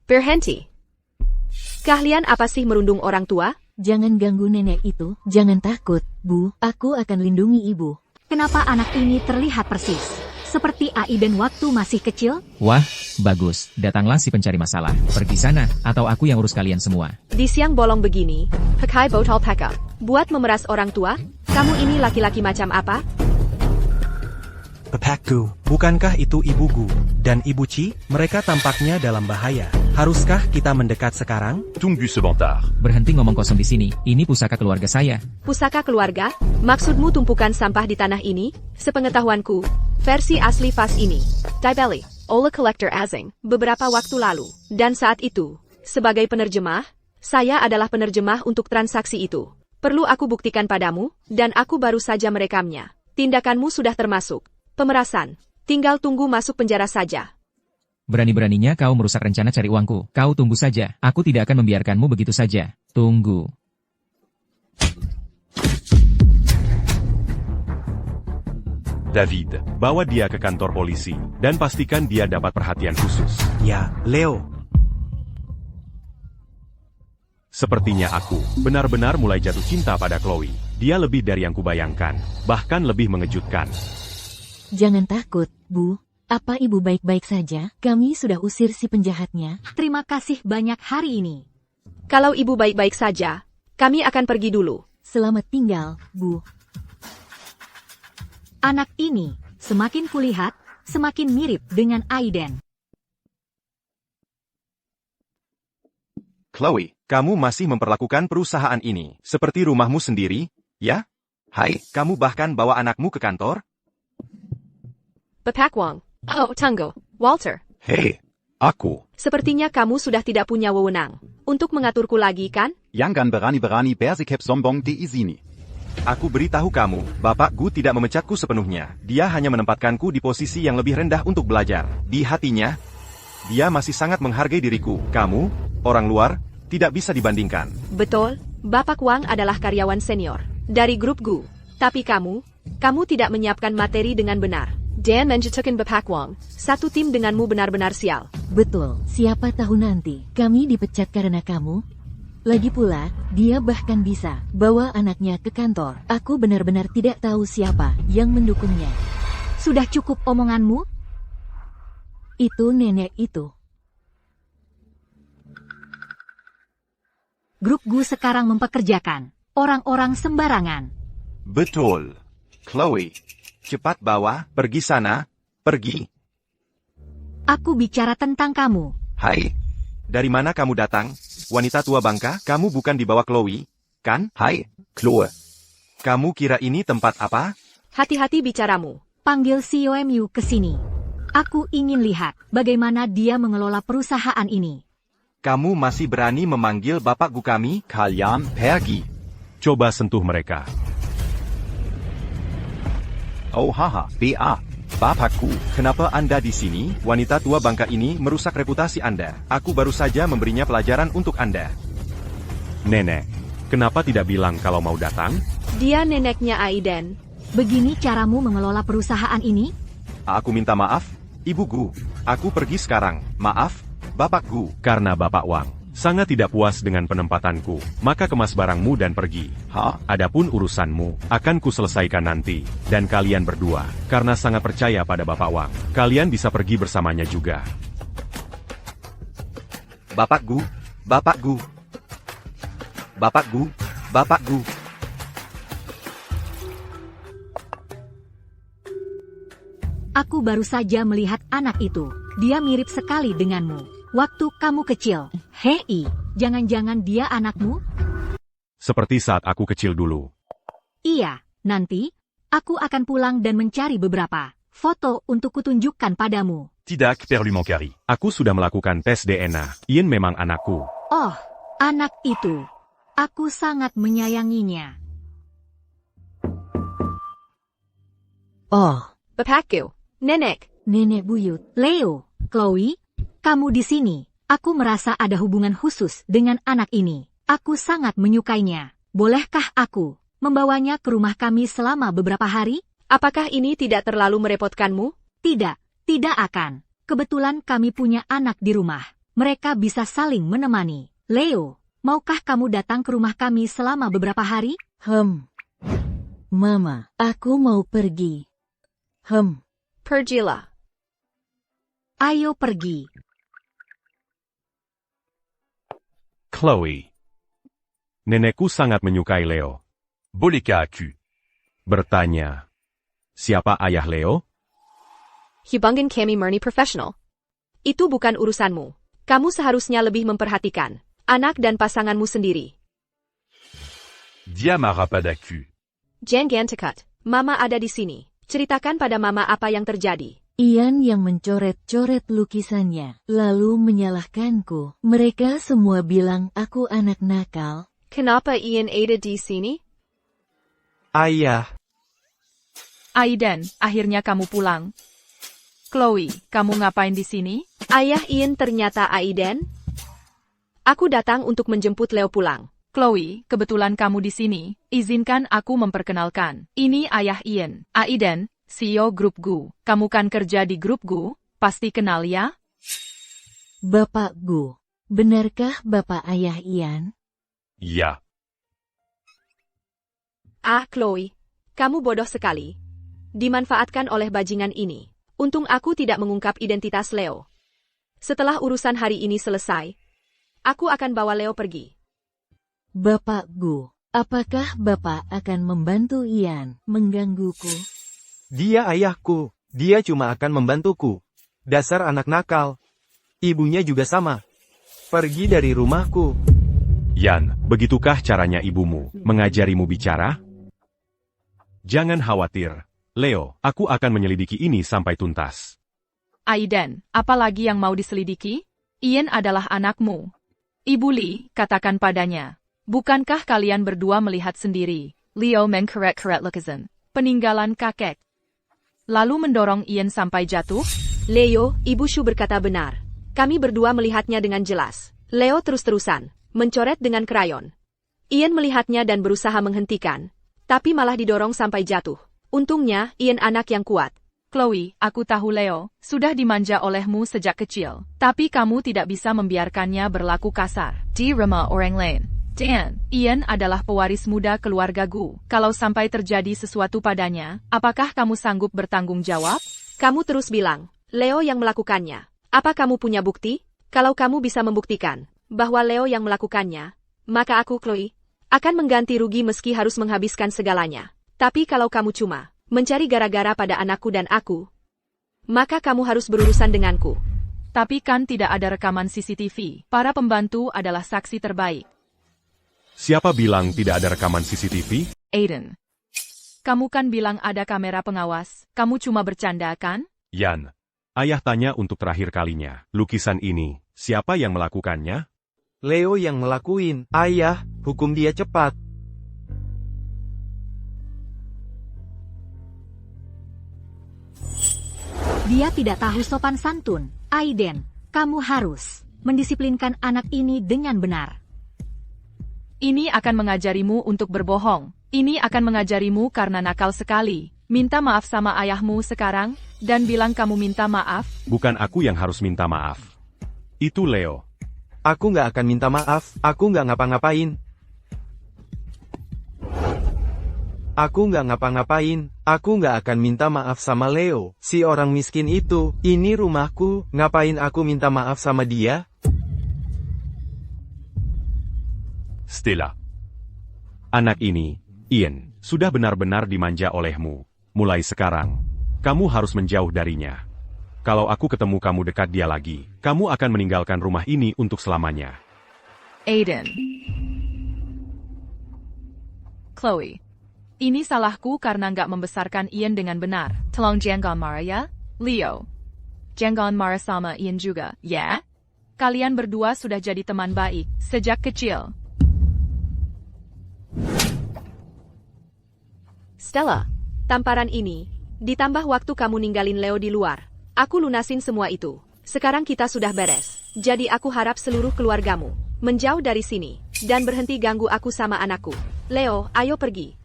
berhenti. Kalian apa sih merundung orang tua? Jangan ganggu nenek itu, jangan takut, Bu. Aku akan lindungi ibu. Kenapa anak ini terlihat persis seperti Aiden waktu masih kecil? Wah, bagus. Datanglah si pencari masalah. Pergi sana, atau aku yang urus kalian semua. Di siang bolong begini, pakai botol peka. Buat memeras orang tua? Kamu ini laki-laki macam apa? Pepakku, bukankah itu Ibu Gu dan Ibu Chi? Mereka tampaknya dalam bahaya. Haruskah kita mendekat sekarang? Tunggu sebentar. Berhenti ngomong kosong di sini. Ini pusaka keluarga saya. Pusaka keluarga? Maksudmu tumpukan sampah di tanah ini? Sepengetahuanku, versi asli vas ini, Dibeli, oleh Collector Azing, beberapa waktu lalu. Dan saat itu, sebagai penerjemah, saya adalah penerjemah untuk transaksi itu. Perlu aku buktikan padamu, dan aku baru saja merekamnya. Tindakanmu sudah termasuk pemerasan. Tinggal tunggu masuk penjara saja. Berani-beraninya kau merusak rencana cari uangku. Kau tunggu saja. Aku tidak akan membiarkanmu begitu saja. Tunggu. David, bawa dia ke kantor polisi, dan pastikan dia dapat perhatian khusus. Ya, Leo. Sepertinya aku benar-benar mulai jatuh cinta pada Chloe. Dia lebih dari yang kubayangkan, bahkan lebih mengejutkan. Jangan takut, Bu. Apa ibu baik-baik saja? Kami sudah usir si penjahatnya. Terima kasih banyak hari ini. Kalau ibu baik-baik saja, kami akan pergi dulu. Selamat tinggal, Bu. Anak ini, semakin kulihat, semakin mirip dengan Aiden. Chloe, kamu masih memperlakukan perusahaan ini seperti rumahmu sendiri, ya? Hai, Kamu bahkan bawa anakmu ke kantor? Bapak Wang, Oh, tunggu, Walter. Hei, aku. Sepertinya kamu sudah tidak punya wewenang untuk mengaturku lagi, kan? Jangan berani-berani bersikap sombong di sini. Aku beritahu kamu, Bapak Gu tidak memecatku sepenuhnya. Dia hanya menempatkanku di posisi yang lebih rendah untuk belajar. Di hatinya, dia masih sangat menghargai diriku. Kamu, orang luar, tidak bisa dibandingkan. Betul, Bapak Wang adalah karyawan senior dari grup Gu. Tapi kamu tidak menyiapkan materi dengan benar. Dan menjatuhkan Bapak Wang, satu tim denganmu benar-benar sial. Betul, siapa tahu nanti kami dipecat karena kamu? Lagi pula, dia bahkan bisa bawa anaknya ke kantor. Aku benar-benar tidak tahu siapa yang mendukungnya. Sudah cukup omonganmu? Itu nenek itu. Grup Gu sekarang mempekerjakan orang-orang sembarangan. Betul. Chloe. Cepat bawa, pergi sana, pergi. Aku bicara tentang kamu. Hai. Dari mana kamu datang? Wanita tua bangka, kamu bukan di bawah Chloe, kan? Hai, Chloe. Kamu kira ini tempat apa? Hati-hati bicaramu. Panggil si Yoemyu ke sini. Aku ingin lihat bagaimana dia mengelola perusahaan ini. Kamu masih berani memanggil Bapak Gu kami? Kalian pergi. Coba sentuh mereka. Oh haha, BA. Bapakku. Kenapa Anda di sini? Wanita tua bangka ini merusak reputasi Anda. Aku baru saja memberinya pelajaran untuk Anda. Nenek, kenapa tidak bilang kalau mau datang? Dia neneknya Aiden. Begini caramu mengelola perusahaan ini? Aku minta maaf, Ibu Gu. Aku pergi sekarang. Maaf, Bapak Gu. Karena Bapak Wang sangat tidak puas dengan penempatanku, maka kemas barangmu dan pergi. Adapun urusanmu, akan kuselesaikan nanti. Dan kalian berdua, karena sangat percaya pada Bapak Wang, kalian bisa pergi bersamanya juga. Bapak Gu, Bapak Gu. Bapak Gu, Bapak Gu. Aku baru saja melihat anak itu. Dia mirip sekali denganmu. Waktu kamu kecil. Hei, jangan-jangan dia anakmu? Seperti saat aku kecil dulu. Iya, nanti aku akan pulang dan mencari beberapa foto untuk kutunjukkan padamu. Tidak perlu mengkari. Aku sudah melakukan tes DNA. Ian memang anakku. Oh, anak itu. Aku sangat menyayanginya. Oh, Bapak Gu, nenek. nenek buyut. Leo, Chloe, kamu di sini. Aku merasa ada hubungan khusus dengan anak ini. Aku sangat menyukainya. Bolehkah aku membawanya ke rumah kami selama beberapa hari? Apakah ini tidak terlalu merepotkanmu? Tidak, tidak akan. Kebetulan kami punya anak di rumah. Mereka bisa saling menemani. Leo, maukah kamu datang ke rumah kami selama beberapa hari? Mama, aku mau pergi. Pergilah. Ayo pergi. Chloe. Nenekku sangat menyukai Leo. Bolehkah aku? Bertanya. Siapa ayah Leo? Hubungan kami murni profesional. Itu bukan urusanmu. Kamu seharusnya lebih memperhatikan anak dan pasanganmu sendiri. Dia marah padaku. Jangan dekat. Mama ada di sini. Ceritakan pada Mama apa yang terjadi. Ian yang mencoret-coret lukisannya, lalu menyalahkanku. Mereka semua bilang aku anak nakal. Kenapa Ian ada di sini? Ayah. Aiden, akhirnya kamu pulang. Chloe, kamu ngapain di sini? Ayah Ian ternyata Aiden. Aku datang untuk menjemput Leo pulang. Chloe, kebetulan kamu di sini. Izinkan aku memperkenalkan. Ini ayah Ian. Aiden, CEO grup Gu. Kamu kan kerja di grup Gu? Pasti kenal ya? Bapak Gu, benarkah Bapak ayah Ian? Ya. Chloe, kamu bodoh sekali. Dimanfaatkan oleh bajingan ini. Untung aku tidak mengungkap identitas Leo. Setelah urusan hari ini selesai, aku akan bawa Leo pergi. Bapak Gu, apakah Bapak akan membantu Ian menggangguku? Dia ayahku. Dia cuma akan membantuku. Dasar anak nakal. Ibunya juga sama. Pergi dari rumahku. Yan, begitukah caranya ibumu mengajarimu bicara? Jangan khawatir. Leo, aku akan menyelidiki ini sampai tuntas. Aiden, apalagi yang mau diselidiki? Ian adalah anakmu. Ibu Lee, katakan padanya. Bukankah kalian berdua melihat sendiri? Leo mengkeret-keret Lukasen. Peninggalan kakek. Lalu mendorong Ian sampai jatuh? Leo, Ibu Shu berkata benar. Kami berdua melihatnya dengan jelas. Leo terus-terusan mencoret dengan krayon. Ian melihatnya dan berusaha menghentikan, tapi malah didorong sampai jatuh. Untungnya, Ian anak yang kuat. Chloe, aku tahu Leo sudah dimanja olehmu sejak kecil, tapi kamu tidak bisa membiarkannya berlaku kasar di rumah orang lain. Dan, Ian adalah pewaris muda keluarga Gu. Kalau sampai terjadi sesuatu padanya, apakah kamu sanggup bertanggung jawab? Kamu terus bilang, Leo yang melakukannya. Apa kamu punya bukti? Kalau kamu bisa membuktikan bahwa Leo yang melakukannya, maka aku, Chloe, akan mengganti rugi meski harus menghabiskan segalanya. Tapi kalau kamu cuma mencari gara-gara pada anakku dan aku, maka kamu harus berurusan denganku. Tapi kan tidak ada rekaman CCTV. Para pembantu adalah saksi terbaik. Siapa bilang tidak ada rekaman CCTV? Aiden. Kamu kan bilang ada kamera pengawas. Kamu cuma bercanda kan? Yan. Ayah tanya untuk terakhir kalinya. Lukisan ini, siapa yang melakukannya? Leo yang ngelakuin. Ayah, hukum dia cepat. Dia tidak tahu sopan santun. Aiden, kamu harus mendisiplinkan anak ini dengan benar. Ini akan mengajarimu untuk berbohong. Ini akan mengajarimu karena nakal sekali. Minta maaf sama ayahmu sekarang, dan bilang kamu minta maaf. Bukan aku yang harus minta maaf. Itu Leo. Aku nggak akan minta maaf, aku nggak ngapa-ngapain. Aku nggak ngapa-ngapain, aku nggak akan minta maaf sama Leo, si orang miskin itu. Ini rumahku, ngapain aku minta maaf sama dia? Stella. Anak ini, Ian, sudah benar-benar dimanja olehmu. Mulai sekarang, kamu harus menjauh darinya. Kalau aku ketemu kamu dekat dia lagi, kamu akan meninggalkan rumah ini untuk selamanya. Aiden. Chloe. Ini salahku karena nggak membesarkan Ian dengan benar. Tolong jangan marah ya, Leo. Jangan marah sama Ian juga, ya? Kalian berdua sudah jadi teman baik sejak kecil. Stella, tamparan ini, ditambah waktu kamu ninggalin Leo di luar, aku lunasin semua itu. Sekarang kita sudah beres. Jadi aku harap seluruh keluargamu menjauh dari sini, dan berhenti ganggu aku sama anakku. Leo, ayo pergi.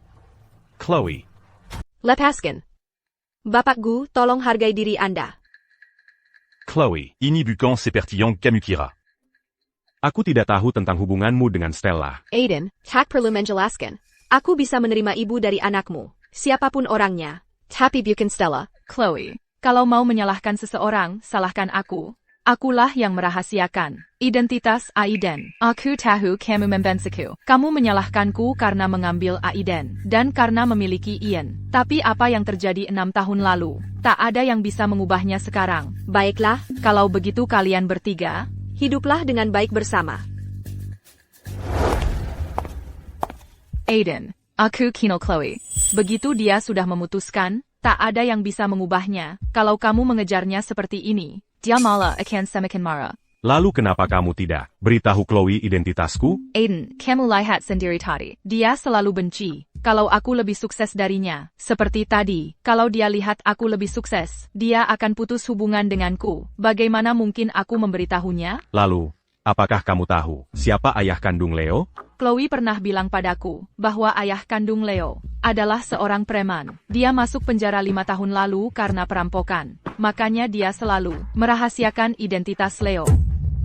Chloe. Lepaskan. Bapak Gu, tolong hargai diri Anda. Chloe. Ini bukan seperti yang kamu kira. Aku tidak tahu tentang hubunganmu dengan Stella. Aiden, tak perlu menjelaskan. Aku bisa menerima ibu dari anakmu, siapapun orangnya. Tapi bukan Stella. Chloe, kalau mau menyalahkan seseorang, salahkan aku. Akulah yang merahasiakan identitas Aiden. Aku tahu kamu membensiku. Kamu menyalahkanku karena mengambil Aiden dan karena memiliki Ian. Tapi apa yang terjadi 6 tahun lalu? Tak ada yang bisa mengubahnya sekarang. Baiklah, kalau begitu kalian bertiga, hiduplah dengan baik bersama. Aiden, aku kenal Chloe. Begitu dia sudah memutuskan, tak ada yang bisa mengubahnya. Kalau kamu mengejarnya seperti ini, dia malah akan semakin marah. Lalu kenapa kamu tidak beritahu Chloe identitasku? Aiden, kamu lihat sendiri tadi. Dia selalu benci kalau aku lebih sukses darinya. Seperti tadi, kalau dia lihat aku lebih sukses, dia akan putus hubungan denganku. Bagaimana mungkin aku memberitahunya? Lalu, apakah kamu tahu siapa ayah kandung Leo? Chloe pernah bilang padaku bahwa ayah kandung Leo adalah seorang preman. Dia masuk penjara 5 tahun lalu karena perampokan. Makanya dia selalu merahasiakan identitas Leo.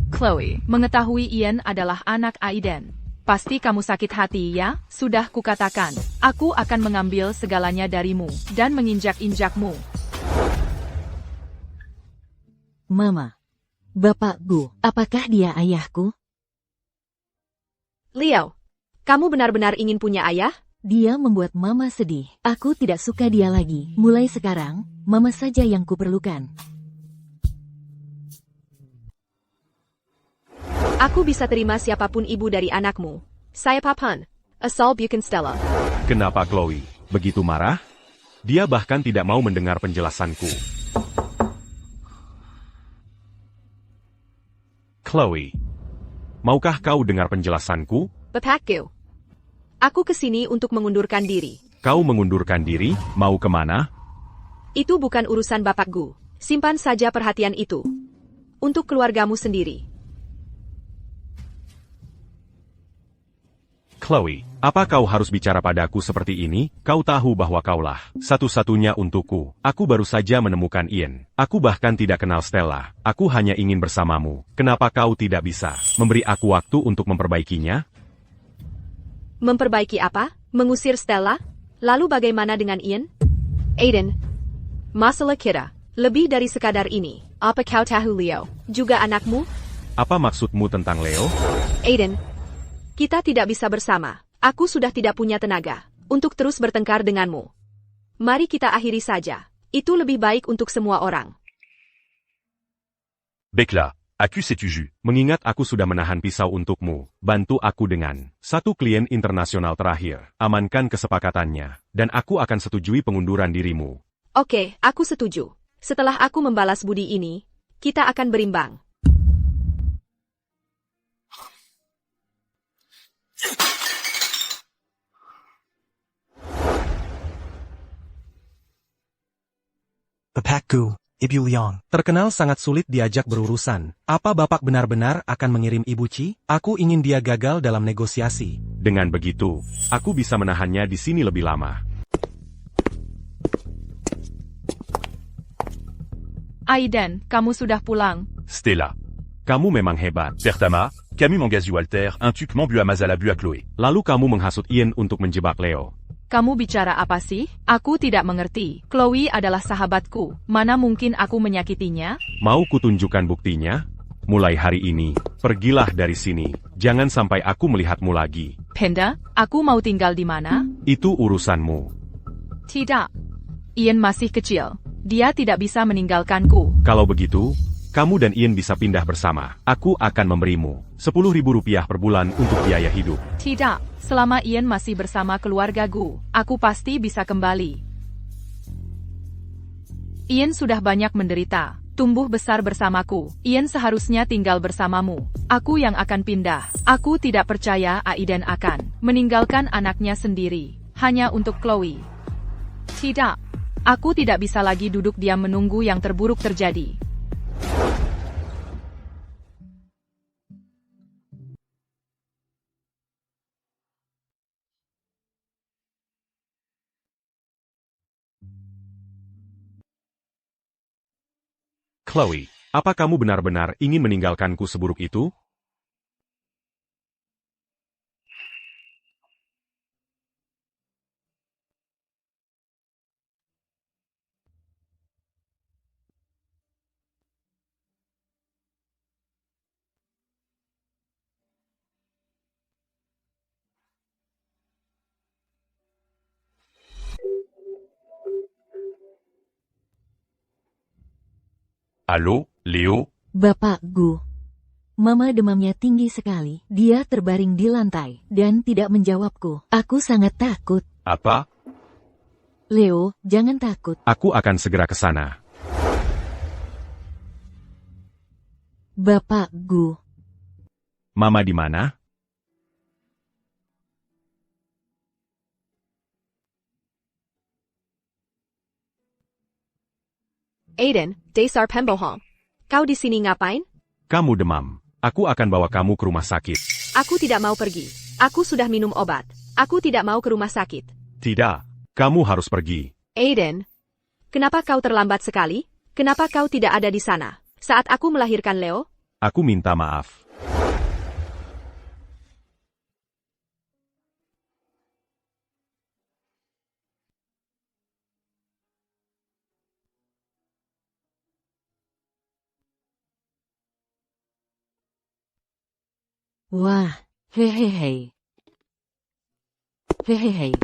Chloe mengetahui Ian adalah anak Aiden. Pasti kamu sakit hati ya? Sudah kukatakan, aku akan mengambil segalanya darimu dan menginjak-injakmu. Mama. Bapak Gu, apakah dia ayahku? Leo, kamu benar-benar ingin punya ayah? Dia membuat Mama sedih. Aku tidak suka dia lagi. Mulai sekarang, Mama saja yang kuperlukan. Aku bisa terima siapapun ibu dari anakmu. Saya Papan, asal bukan Stella. Kenapa Chloe begitu marah? Dia bahkan tidak mau mendengar penjelasanku. Chloe. Maukah kau dengar penjelasanku? Bapakku. Aku kesini untuk mengundurkan diri. Kau mengundurkan diri, mau kemana? Itu bukan urusan bapakku. Simpan saja perhatian itu. Untuk keluargamu sendiri. Chloe, apa kau harus bicara padaku seperti ini? Kau tahu bahwa kaulah satu-satunya untukku. Aku baru saja menemukan Ian. Aku bahkan tidak kenal Stella. Aku hanya ingin bersamamu. Kenapa kau tidak bisa memberi aku waktu untuk memperbaikinya? Memperbaiki apa? Mengusir Stella? Lalu bagaimana dengan Ian? Aiden, masalah kita lebih dari sekadar ini. Apa kau tahu Leo? Juga anakmu? Apa maksudmu tentang Leo? Aiden, kita tidak bisa bersama. Aku sudah tidak punya tenaga untuk terus bertengkar denganmu. Mari kita akhiri saja. Itu lebih baik untuk semua orang. Bekla, à qui sais-tu jus? Mengingat aku sudah menahan pisau untukmu, bantu aku dengan satu klien internasional terakhir. Amankan kesepakatannya, dan aku akan setujui pengunduran dirimu. Oke, aku setuju. Setelah aku membalas budi ini, kita akan berimbang. Bapakku, Ibu Leong. Terkenal sangat sulit diajak berurusan. Apa Bapak benar-benar akan mengirim Ibu Chi? Aku ingin dia gagal dalam negosiasi. Dengan begitu, aku bisa menahannya di sini lebih lama. Aiden, kamu sudah pulang. Stella. Kamu memang hebat. Pertama, Camus m'engage Walter, un tuc m'embu à Mazala bu à Chloé. Lalu kamu menghasut Ian untuk menjebak Leo. Kamu bicara apa sih? Aku tidak mengerti. Chloe adalah sahabatku. Mana mungkin aku menyakitinya? Mau kutunjukkan buktinya? Mulai hari ini, pergilah dari sini. Jangan sampai aku melihatmu lagi. Panda, aku mau tinggal di mana? Itu urusanmu. Tidak. Ian masih kecil. Dia tidak bisa meninggalkanku. Kalau begitu, kamu dan Ian bisa pindah bersama. Aku akan memberimu 10.000 rupiah per bulan untuk biaya hidup. Tidak. Selama Ian masih bersama keluarga Gu, aku pasti bisa kembali. Ian sudah banyak menderita, tumbuh besar bersamaku. Ian seharusnya tinggal bersamamu. Aku yang akan pindah. Aku tidak percaya Aiden akan meninggalkan anaknya sendiri, hanya untuk Chloe. Tidak. Aku tidak bisa lagi duduk diam menunggu yang terburuk terjadi. Chloe, apa kamu benar-benar ingin meninggalkanku seburuk itu? Halo, Leo? Bapak Gu. Mama demamnya tinggi sekali. Dia terbaring di lantai dan tidak menjawabku. Aku sangat takut. Apa? Leo, jangan takut. Aku akan segera ke sana. Bapak Gu. Mama di mana? Aiden, Dasar Pembohong. Kau di sini ngapain? Kamu demam. Aku akan bawa kamu ke rumah sakit. Aku tidak mau pergi. Aku sudah minum obat. Aku tidak mau ke rumah sakit. Tidak. Kamu harus pergi. Aiden, kenapa kau terlambat sekali? Kenapa kau tidak ada di sana saat aku melahirkan Leo? Aku minta maaf. Wah, hehehe. Hehehe.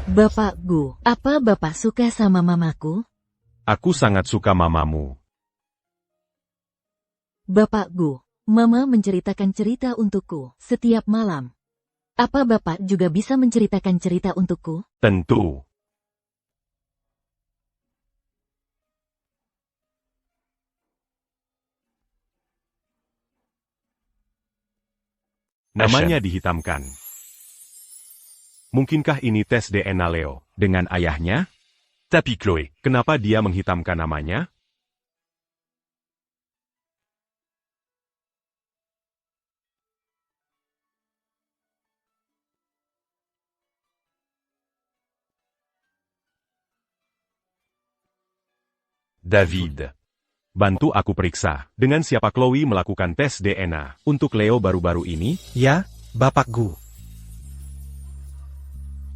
Bapak Gu, apa Bapak suka sama mamaku? Aku sangat suka mamamu. Bapak Gu, Mama menceritakan cerita untukku setiap malam. Apa Bapak juga bisa menceritakan cerita untukku? Tentu. Namanya dihitamkan. Mungkinkah ini tes DNA Leo dengan ayahnya? Tapi Chloé, Kenapa dia menghitamkan namanya? David. Bantu aku periksa, dengan siapa Chloe melakukan tes DNA untuk Leo baru-baru ini? Ya, Bapak Gu.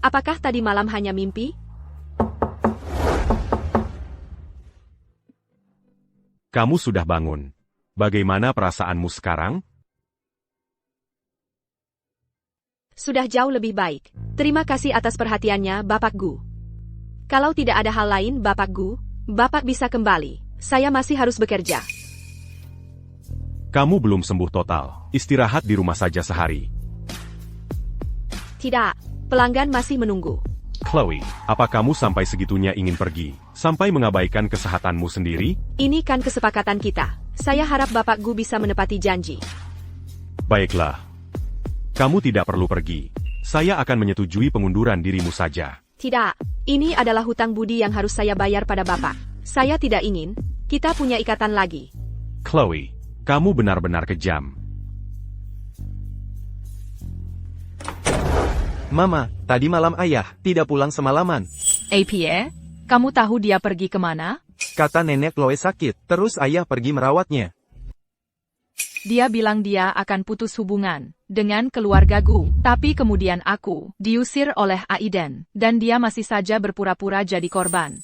Apakah tadi malam hanya mimpi? Kamu sudah bangun. Bagaimana perasaanmu sekarang? Sudah jauh lebih baik. Terima kasih atas perhatiannya, Bapak Gu. Kalau tidak ada hal lain, Bapak Gu, Bapak bisa kembali. Saya masih harus bekerja. Kamu belum sembuh total. Istirahat di rumah saja sehari. Tidak, pelanggan masih menunggu. Chloe, apa kamu sampai segitunya ingin pergi, sampai mengabaikan kesehatanmu sendiri? Ini kan kesepakatan kita. Saya harap Bapak Gu bisa menepati janji. Baiklah. Kamu tidak perlu pergi. Saya akan menyetujui pengunduran dirimu saja. Tidak, ini adalah hutang budi yang harus saya bayar pada Bapak. Saya tidak ingin, kita punya ikatan lagi. Chloe, kamu benar-benar kejam. Mama, tadi malam ayah tidak pulang semalaman. APA, kamu tahu dia pergi kemana? Kata nenek Chloé sakit, terus ayah pergi merawatnya. Dia bilang dia akan putus hubungan dengan keluarga Gu, tapi kemudian aku diusir oleh Aiden, dan dia masih saja berpura-pura jadi korban.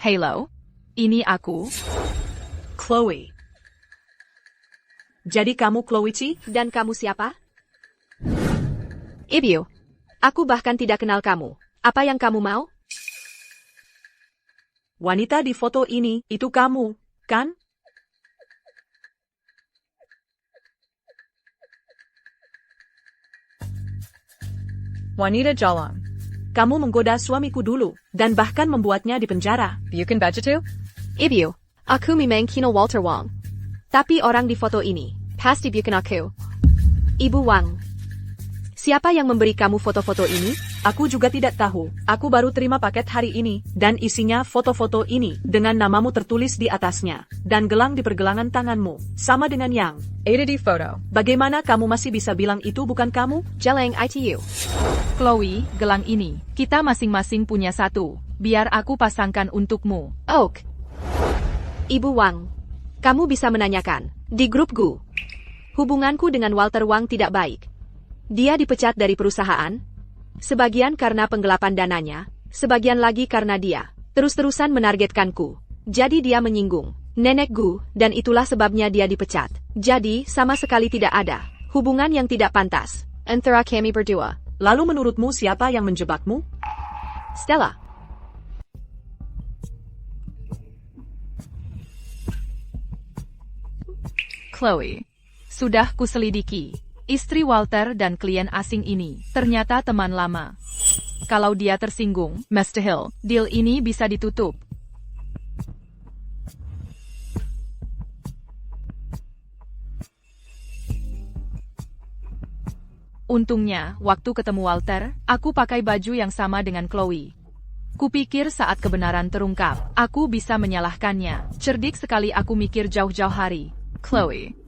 Halo, ini aku. Chloe. Jadi kamu Chloe Chi? Dan kamu siapa? Ibu. Aku bahkan tidak kenal kamu. Apa yang kamu mau? Wanita di foto ini, itu kamu, kan? Wanita jalan. Kamu menggoda suamiku dulu, dan bahkan membuatnya di penjara. Bukan begitu? Ibu, aku memang kino Walter Wong. Tapi orang di foto ini, pasti bukan aku. Ibu Wang. Siapa yang memberi kamu foto-foto ini? Aku juga tidak tahu. Aku baru terima paket hari ini, dan isinya foto-foto ini, dengan namamu tertulis di atasnya, dan gelang di pergelangan tanganmu, sama dengan yang ada di foto. Bagaimana kamu masih bisa bilang itu bukan kamu? Jeleng ITU. Chloe, gelang ini, kita masing-masing punya satu. Biar aku pasangkan untukmu. Oak. Ibu Wang. Kamu bisa menanyakan, di grup Gu. Hubunganku dengan Walter Wang tidak baik. Dia dipecat dari perusahaan, sebagian karena penggelapan dananya, sebagian lagi karena dia terus-terusan menargetkanku. Jadi dia menyinggung nenek Gu, dan itulah sebabnya dia dipecat. Jadi, sama sekali tidak ada hubungan yang tidak pantas antara kami berdua. Lalu menurutmu siapa yang menjebakmu? Stella. Chloe, sudah kuselidiki. Istri Walter dan klien asing ini ternyata teman lama. Kalau dia tersinggung, Mr. Hill, deal ini bisa ditutup. Untungnya, waktu ketemu Walter, aku pakai baju yang sama dengan Chloe. Kupikir saat kebenaran terungkap, aku bisa menyalahkannya. Cerdik sekali aku mikir jauh-jauh hari. Chloe,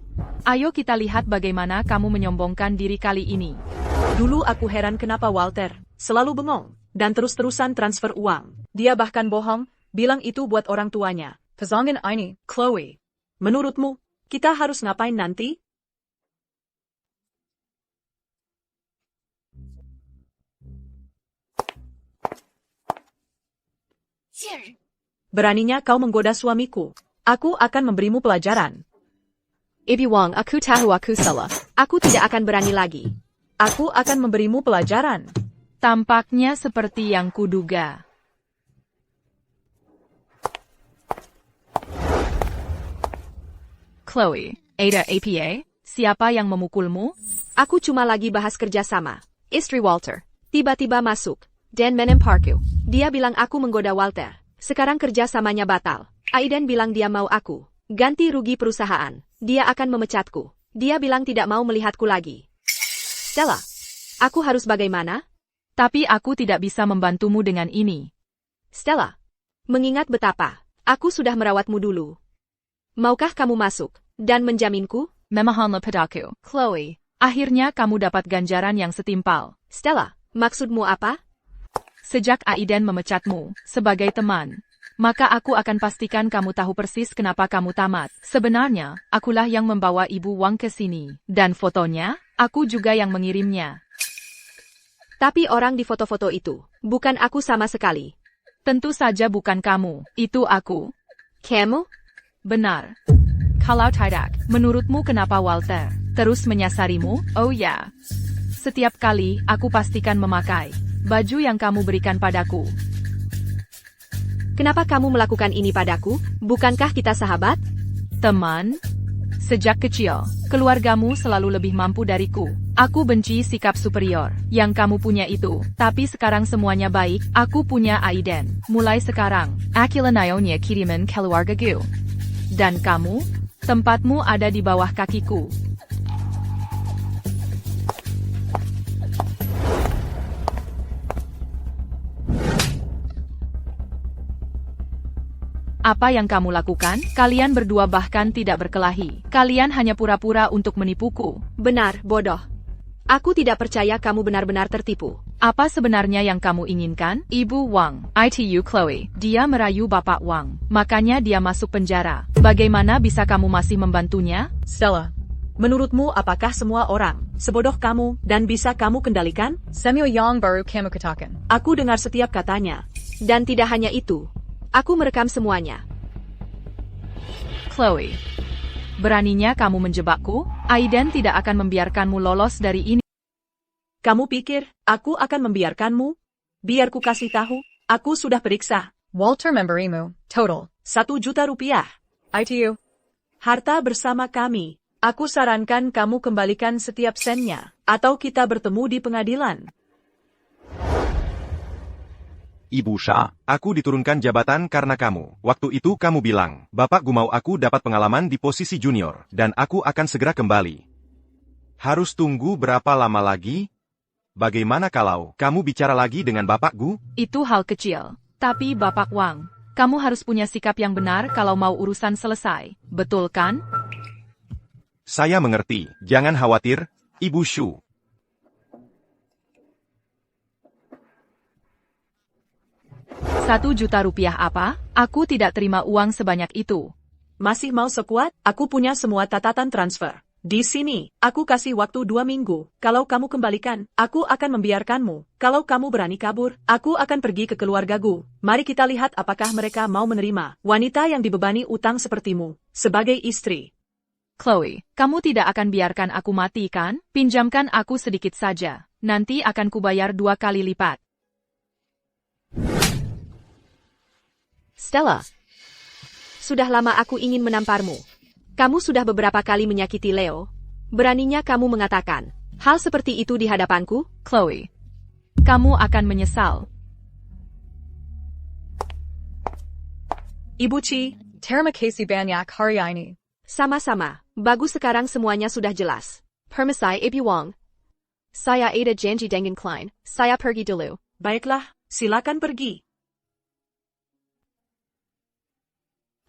ayo kita lihat bagaimana kamu menyombongkan diri kali ini. Dulu aku heran kenapa Walter selalu bengong dan terus-terusan transfer uang. Dia bahkan bohong, bilang itu buat orang tuanya. Pasangan ini, Chloe. Menurutmu, kita harus ngapain nanti? Beraninya kau menggoda suamiku. Aku akan memberimu pelajaran. Ibu Wang, aku tahu aku salah. Aku tidak akan berani lagi. Aku akan memberimu pelajaran. Tampaknya seperti yang kuduga. Chloe, Ada APA, siapa yang memukulmu? Aku cuma lagi bahas kerjasama. Istri Walter tiba-tiba masuk dan menemparku. Dia bilang aku menggoda Walter. Sekarang kerjasamanya batal. Aiden bilang dia mau aku ganti rugi perusahaan. Dia akan memecatku. Dia bilang tidak mau melihatku lagi. Stella, aku harus bagaimana? Tapi aku tidak bisa membantumu dengan ini. Stella, mengingat betapa aku sudah merawatmu dulu. Maukah kamu masuk dan menjaminku? Memahanlah padaku, Chloe. Akhirnya kamu dapat ganjaran yang setimpal. Stella, maksudmu apa? Sejak Aiden memecatmu sebagai teman, maka aku akan pastikan kamu tahu persis kenapa kamu tamat. Sebenarnya, akulah yang membawa Ibu Wang ke sini. Dan fotonya, aku juga yang mengirimnya. Tapi orang di foto-foto itu, bukan aku sama sekali. Tentu saja bukan kamu, itu aku. Kamu? Benar. Kalau tidak, menurutmu kenapa Walter terus menyasarimu? Oh ya. Setiap kali, aku pastikan memakai baju yang kamu berikan padaku. Kenapa kamu melakukan ini padaku? Bukankah kita sahabat? Teman? Sejak kecil, keluargamu selalu lebih mampu dariku. Aku benci sikap superior yang kamu punya itu. Tapi sekarang semuanya baik, aku punya Aiden. Mulai sekarang, aku nayonya kiriman keluargaku. Dan kamu? Tempatmu ada di bawah kakiku. Apa yang kamu lakukan? Kalian berdua bahkan tidak berkelahi. Kalian hanya pura-pura untuk menipuku. Benar, bodoh. Aku tidak percaya kamu benar-benar tertipu. Apa sebenarnya yang kamu inginkan? Ibu Wang, ITU Chloe, dia merayu Bapak Wang. Makanya dia masuk penjara. Bagaimana bisa kamu masih membantunya? Stella, menurutmu apakah semua orang sebodoh kamu dan bisa kamu kendalikan? Samuel yang baru kamu katakan. Aku dengar setiap katanya. Dan tidak hanya itu. Aku merekam semuanya. Chloe, beraninya kamu menjebakku? Aiden tidak akan membiarkanmu lolos dari ini. Kamu pikir, aku akan membiarkanmu? Biar ku kasih tahu, aku sudah periksa. Walter memberimu, total, 1 juta rupiah. ITU. Harta bersama kami. Aku sarankan kamu kembalikan setiap sennya, atau kita bertemu di pengadilan. Ibu Shah, aku diturunkan jabatan karena kamu. Waktu itu kamu bilang, Bapak Gu mau aku dapat pengalaman di posisi junior, dan aku akan segera kembali. Harus tunggu berapa lama lagi? Bagaimana kalau kamu bicara lagi dengan Bapak Gu? Itu hal kecil. Tapi Bapak Wang, kamu harus punya sikap yang benar kalau mau urusan selesai. Betul kan? Saya mengerti. Jangan khawatir, Ibu Shu. Rp1 juta apa? Aku tidak terima uang sebanyak itu. Masih mau sekuat? Aku punya semua catatan transfer. Di sini, aku kasih waktu 2 minggu. Kalau kamu kembalikan, aku akan membiarkanmu. Kalau kamu berani kabur, aku akan pergi ke keluargaku. Mari kita lihat apakah mereka mau menerima wanita yang dibebani utang sepertimu sebagai istri. Chloe, kamu tidak akan biarkan aku mati kan? Pinjamkan aku sedikit saja. Nanti akan kubayar 2 kali lipat. Stella, sudah lama aku ingin menamparmu. Kamu sudah beberapa kali menyakiti Leo. Beraninya kamu mengatakan hal seperti itu di hadapanku? Chloe, kamu akan menyesal. Ibu Chi, terima kasih banyak hari ini. Sama-sama. Bagus, sekarang semuanya sudah jelas. Permisi, Ibu Wang. Saya ada janji dengan Klein. Saya pergi dulu. Baiklah, silakan pergi.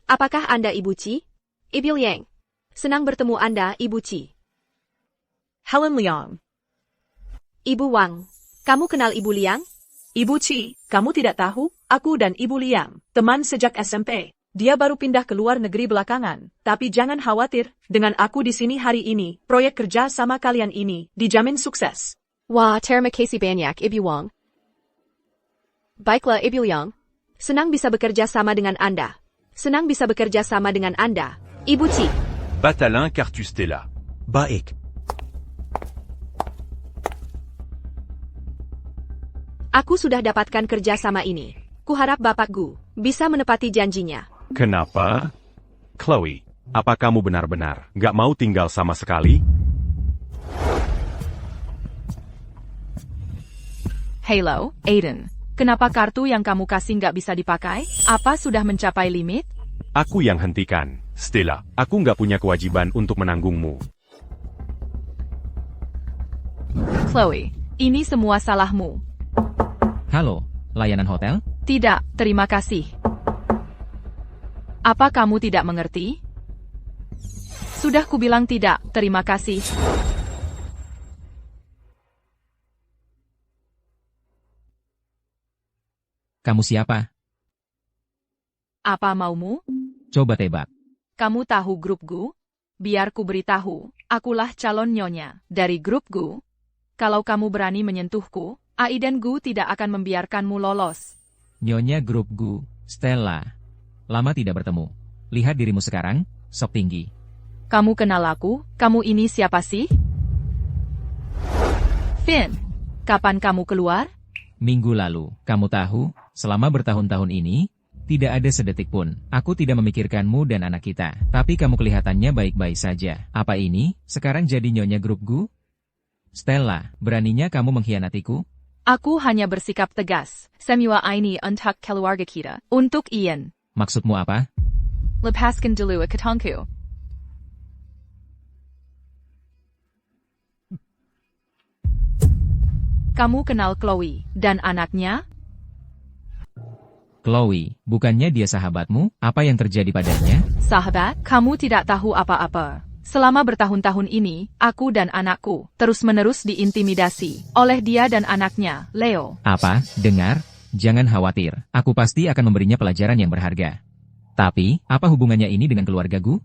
Apakah Anda Ibu Chi? Ibu Liang. Senang bertemu Anda, Ibu Chi. Helen Liang. Ibu Wang. Kamu kenal Ibu Liang? Ibu Chi, kamu tidak tahu? Aku dan Ibu Liang, teman sejak SMP. Dia baru pindah ke luar negeri belakangan. Tapi jangan khawatir, dengan aku di sini hari ini, proyek kerja sama kalian ini dijamin sukses. Wah, terima kasih banyak, Ibu Wang. Baiklah, Ibu Liang. Senang bisa bekerja sama dengan Anda. Senang bisa bekerja sama dengan Anda, Ibu Chi. Batalin car tu Stella. Baik. Aku sudah dapatkan kerja sama ini. Kuharap Bapak Gu bisa menepati janjinya. Kenapa? Chloe, Apa kamu benar-benar gak mau tinggal sama sekali? Halo, Aiden. Kenapa kartu yang kamu kasih nggak bisa dipakai? Apa sudah mencapai limit? Aku yang hentikan. Stella, aku nggak punya kewajiban untuk menanggungmu. Chloe, ini semua salahmu. Halo, layanan hotel? Tidak, terima kasih. Apa kamu tidak mengerti? Sudah kubilang tidak, terima kasih. Kamu siapa? Apa maumu? Coba tebak. Kamu tahu grup Gu? Biar ku beritahu, akulah calon nyonya dari grup Gu. Kalau kamu berani menyentuhku, Aiden Gu tidak akan membiarkanmu lolos. Nyonya grup Gu, Stella. Lama tidak bertemu. Lihat dirimu sekarang, sok tinggi. Kamu kenal aku? Kamu ini siapa sih? Finn, kapan kamu keluar? Minggu lalu, kamu tahu, selama bertahun-tahun ini, tidak ada sedetik pun, aku tidak memikirkanmu dan anak kita. Tapi kamu kelihatannya baik-baik saja. Apa ini, sekarang jadi nyonya grup Gu? Stella, beraninya kamu mengkhianatiku? Aku hanya bersikap tegas. Semua ini untuk keluarga kita. Untuk Ian. Maksudmu apa? Lepaskan dulu ikatku. Kamu kenal Chloe dan anaknya? Chloe, bukannya dia sahabatmu? Apa yang terjadi padanya? Sahabat, kamu tidak tahu apa-apa. Selama bertahun-tahun ini, aku dan anakku terus-menerus diintimidasi oleh dia dan anaknya, Leo. Apa? Dengar? Jangan khawatir, aku pasti akan memberinya pelajaran yang berharga. Tapi, apa hubungannya ini dengan keluarga Gu?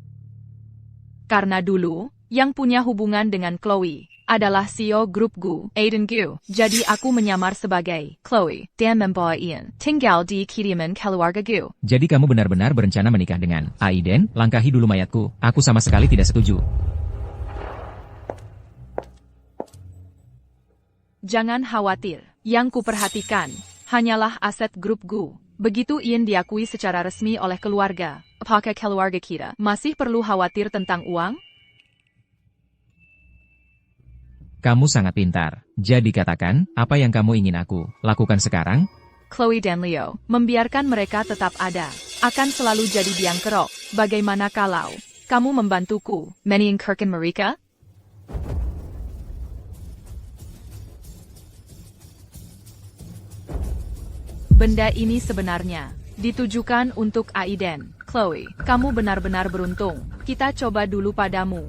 Karena dulu, yang punya hubungan dengan Chloe adalah CEO grup Gu, Aiden Gu. Jadi aku menyamar sebagai Chloe dan membawa Ian tinggal di kediaman keluarga Gu. Jadi kamu benar-benar berencana menikah dengan Aiden? Langkahi dulu mayatku, aku sama sekali tidak setuju. Jangan khawatir, yang kuperhatikan hanyalah aset grup Gu. Begitu Ian diakui secara resmi oleh keluarga, apakah keluarga kita masih perlu khawatir tentang uang? Kamu sangat pintar. Jadi katakan, apa yang kamu ingin aku lakukan sekarang? Chloe dan Leo, membiarkan mereka tetap ada, akan selalu jadi biang kerok. Bagaimana kalau kamu membantuku menyingkirkan mereka? Benda ini sebenarnya ditujukan untuk Aiden. Chloe, kamu benar-benar beruntung. Kita coba dulu padamu.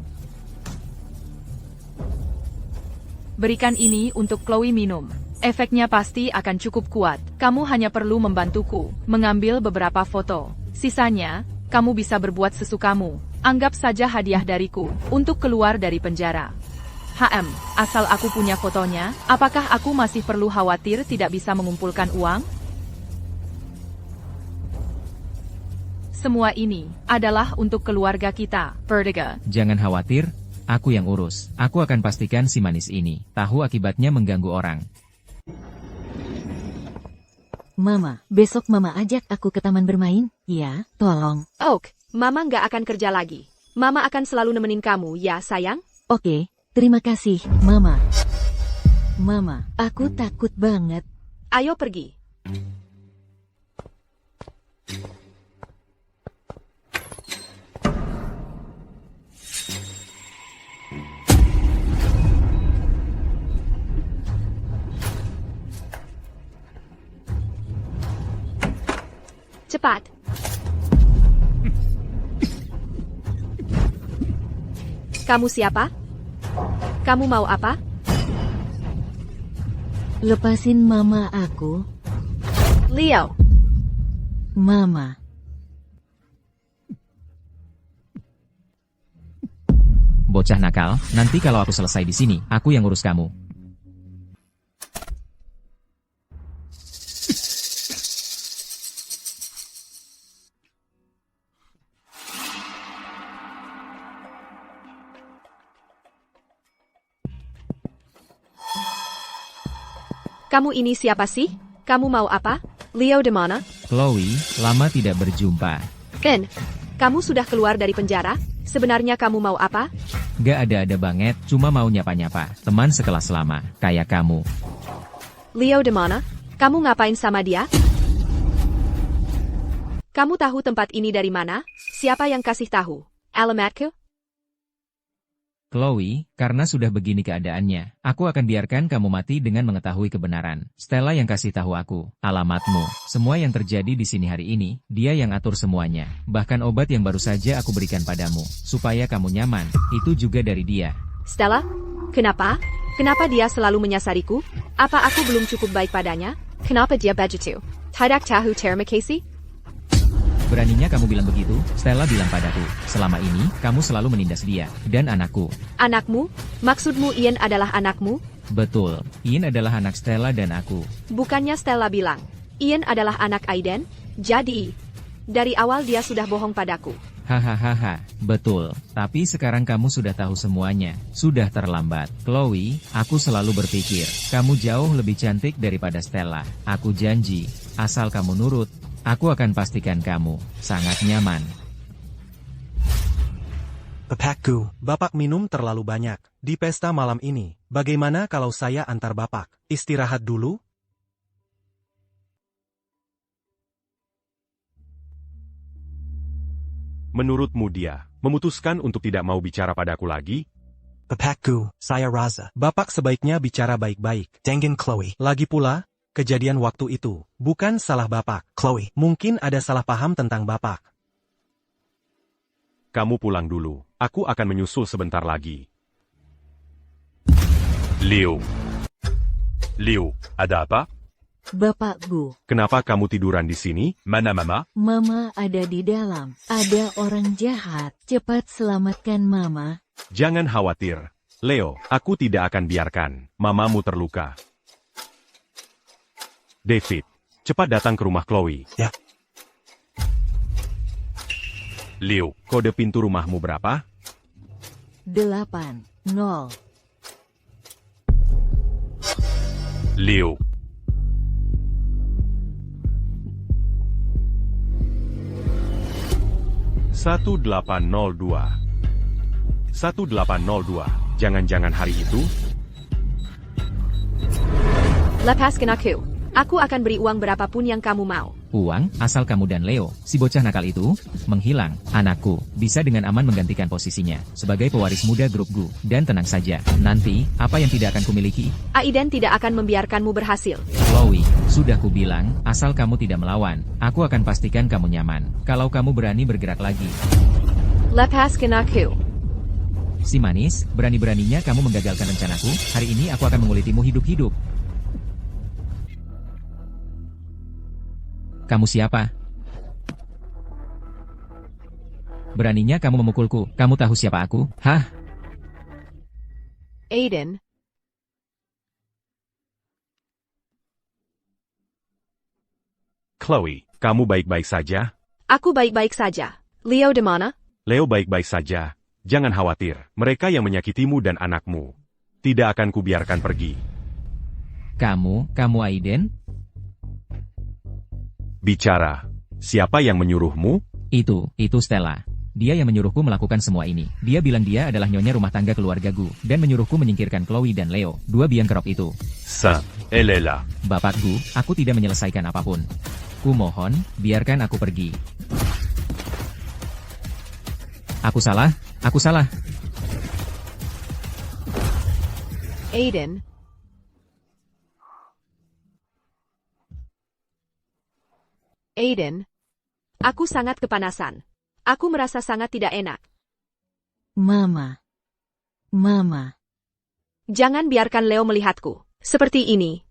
Berikan ini untuk Chloe minum. Efeknya pasti akan cukup kuat. Kamu hanya perlu membantuku mengambil beberapa foto. Sisanya, kamu bisa berbuat sesukamu. Anggap saja hadiah dariku untuk keluar dari penjara. Asal aku punya fotonya, apakah aku masih perlu khawatir tidak bisa mengumpulkan uang? Semua ini adalah untuk keluarga kita, Vertiga. Jangan khawatir, aku yang urus. Aku akan pastikan si manis ini tahu akibatnya mengganggu orang. Mama, besok Mama ajak aku ke taman bermain, ya, tolong. Oak, Mama nggak akan kerja lagi. Mama akan selalu nemenin kamu, ya sayang? Oke, terima kasih, Mama. Mama, aku takut banget. Ayo pergi. Cepat. Kamu siapa? Kamu mau apa? Lepasin Mama aku. Leo. Mama. Bocah nakal, nanti kalau aku selesai di sini, aku yang urus kamu. Kamu ini siapa sih? Kamu mau apa? Leo di mana? Chloe, lama tidak berjumpa. Finn, Kamu sudah keluar dari penjara? Sebenarnya kamu mau apa? Gak ada-ada banget, cuma mau nyapa-nyapa. Teman sekelas lama, kayak kamu. Leo di mana? Kamu ngapain sama dia? Kamu tahu tempat ini dari mana? Siapa yang kasih tahu? Alamatku? Chloe, karena sudah begini keadaannya, aku akan biarkan kamu mati dengan mengetahui kebenaran. Stella yang kasih tahu aku, alamatmu, semua yang terjadi di sini hari ini, dia yang atur semuanya. Bahkan obat yang baru saja aku berikan padamu, supaya kamu nyaman, itu juga dari dia. Stella? Kenapa? Kenapa dia selalu menyasariku? Apa aku belum cukup baik padanya? Kenapa dia begitu? Tidak tahu terima kasih? Beraninya kamu bilang begitu? Stella bilang padaku, selama ini, kamu selalu menindas dia, dan anakku. Anakmu? Maksudmu Ian adalah anakmu? Betul, Ian adalah anak Stella dan aku. Bukannya Stella bilang, Ian adalah anak Aiden? Jadi, dari awal dia sudah bohong padaku. Hahaha, betul. Tapi sekarang kamu sudah tahu semuanya. Sudah terlambat. Chloe, aku selalu berpikir, kamu jauh lebih cantik daripada Stella. Aku janji, asal kamu nurut, aku akan pastikan kamu sangat nyaman. Bapakku, Bapak minum terlalu banyak di pesta malam ini. Bagaimana kalau saya antar Bapak istirahat dulu? Menurutmu dia memutuskan untuk tidak mau bicara padaku lagi? Bapakku, saya Raza. Bapak sebaiknya bicara baik-baik dengan Chloe. Lagi pula, kejadian waktu itu bukan salah Bapak. Chloe, mungkin ada salah paham tentang Bapak. Kamu pulang dulu. Aku akan menyusul sebentar lagi. Leo. Leo, ada apa? Bapakku, Kenapa kamu tiduran di sini? Mana mama? Mama ada di dalam. Ada orang jahat. Cepat selamatkan Mama. Jangan khawatir. Leo, aku tidak akan biarkan mamamu terluka. David, cepat datang ke rumah Chloe. Ya. Leo, kode pintu rumahmu berapa? 8-0. Leo. 1802. 1802. Jangan-jangan hari itu? Lepaskan aku. Aku akan beri uang berapapun yang kamu mau. Uang, asal kamu dan Leo, si bocah nakal itu, menghilang. Anakku, bisa dengan aman menggantikan posisinya, sebagai pewaris muda grup GU. Dan tenang saja, nanti, apa yang tidak akan kumiliki? Aiden tidak akan membiarkanmu berhasil. Chloe, sudah kubilang, asal kamu tidak melawan, aku akan pastikan kamu nyaman. Kalau kamu berani bergerak lagi. Lepaskan aku. Si manis, berani-beraninya kamu menggagalkan rencanaku, hari ini aku akan mengulitimu hidup-hidup. Kamu siapa? Beraninya kamu memukulku, kamu tahu siapa aku? Hah? Aiden. Chloe, kamu baik-baik saja? Aku baik-baik saja. Leo di mana? Leo baik-baik saja. Jangan khawatir, mereka yang menyakitimu dan anakmu tidak akan kubiarkan pergi. Kamu Aiden? Bicara, siapa yang menyuruhmu? Itu Stella. Dia yang menyuruhku melakukan semua ini. Dia bilang dia adalah nyonya rumah tangga keluarga GU, dan menyuruhku menyingkirkan Chloe dan Leo, dua biang kerok itu. Elela. Bapakku, aku tidak menyelesaikan apapun. Kumohon, biarkan aku pergi. Aku salah. Aiden. Aiden. Aku sangat kepanasan. Aku merasa sangat tidak enak. Mama. Jangan biarkan Leo melihatku seperti ini.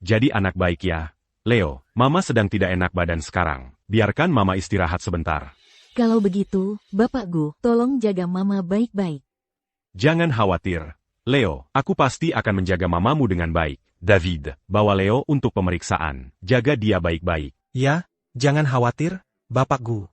Jadi anak baik ya. Leo, Mama sedang tidak enak badan sekarang. Biarkan Mama istirahat sebentar. Kalau begitu, Bapakku, tolong jaga Mama baik-baik. Jangan khawatir. Leo, aku pasti akan menjaga mamamu dengan baik. David, bawa Leo untuk pemeriksaan. Jaga dia baik-baik. Ya, jangan khawatir, Bapakku.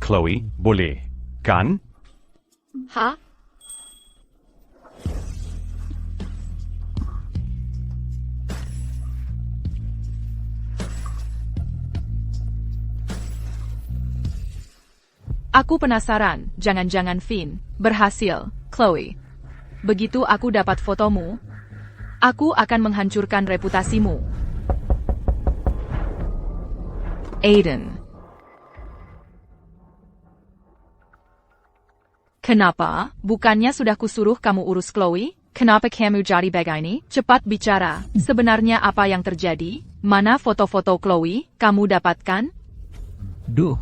Chloe, boleh, kan? Hah? Aku penasaran, jangan-jangan Finn berhasil, Chloe. Begitu aku dapat fotomu, aku akan menghancurkan reputasimu. Aiden. Kenapa? Bukannya sudah kusuruh kamu urus Chloe? Kenapa kamu jadi begini? Cepat bicara, sebenarnya apa yang terjadi? Mana foto-foto Chloe kamu dapatkan? Duh.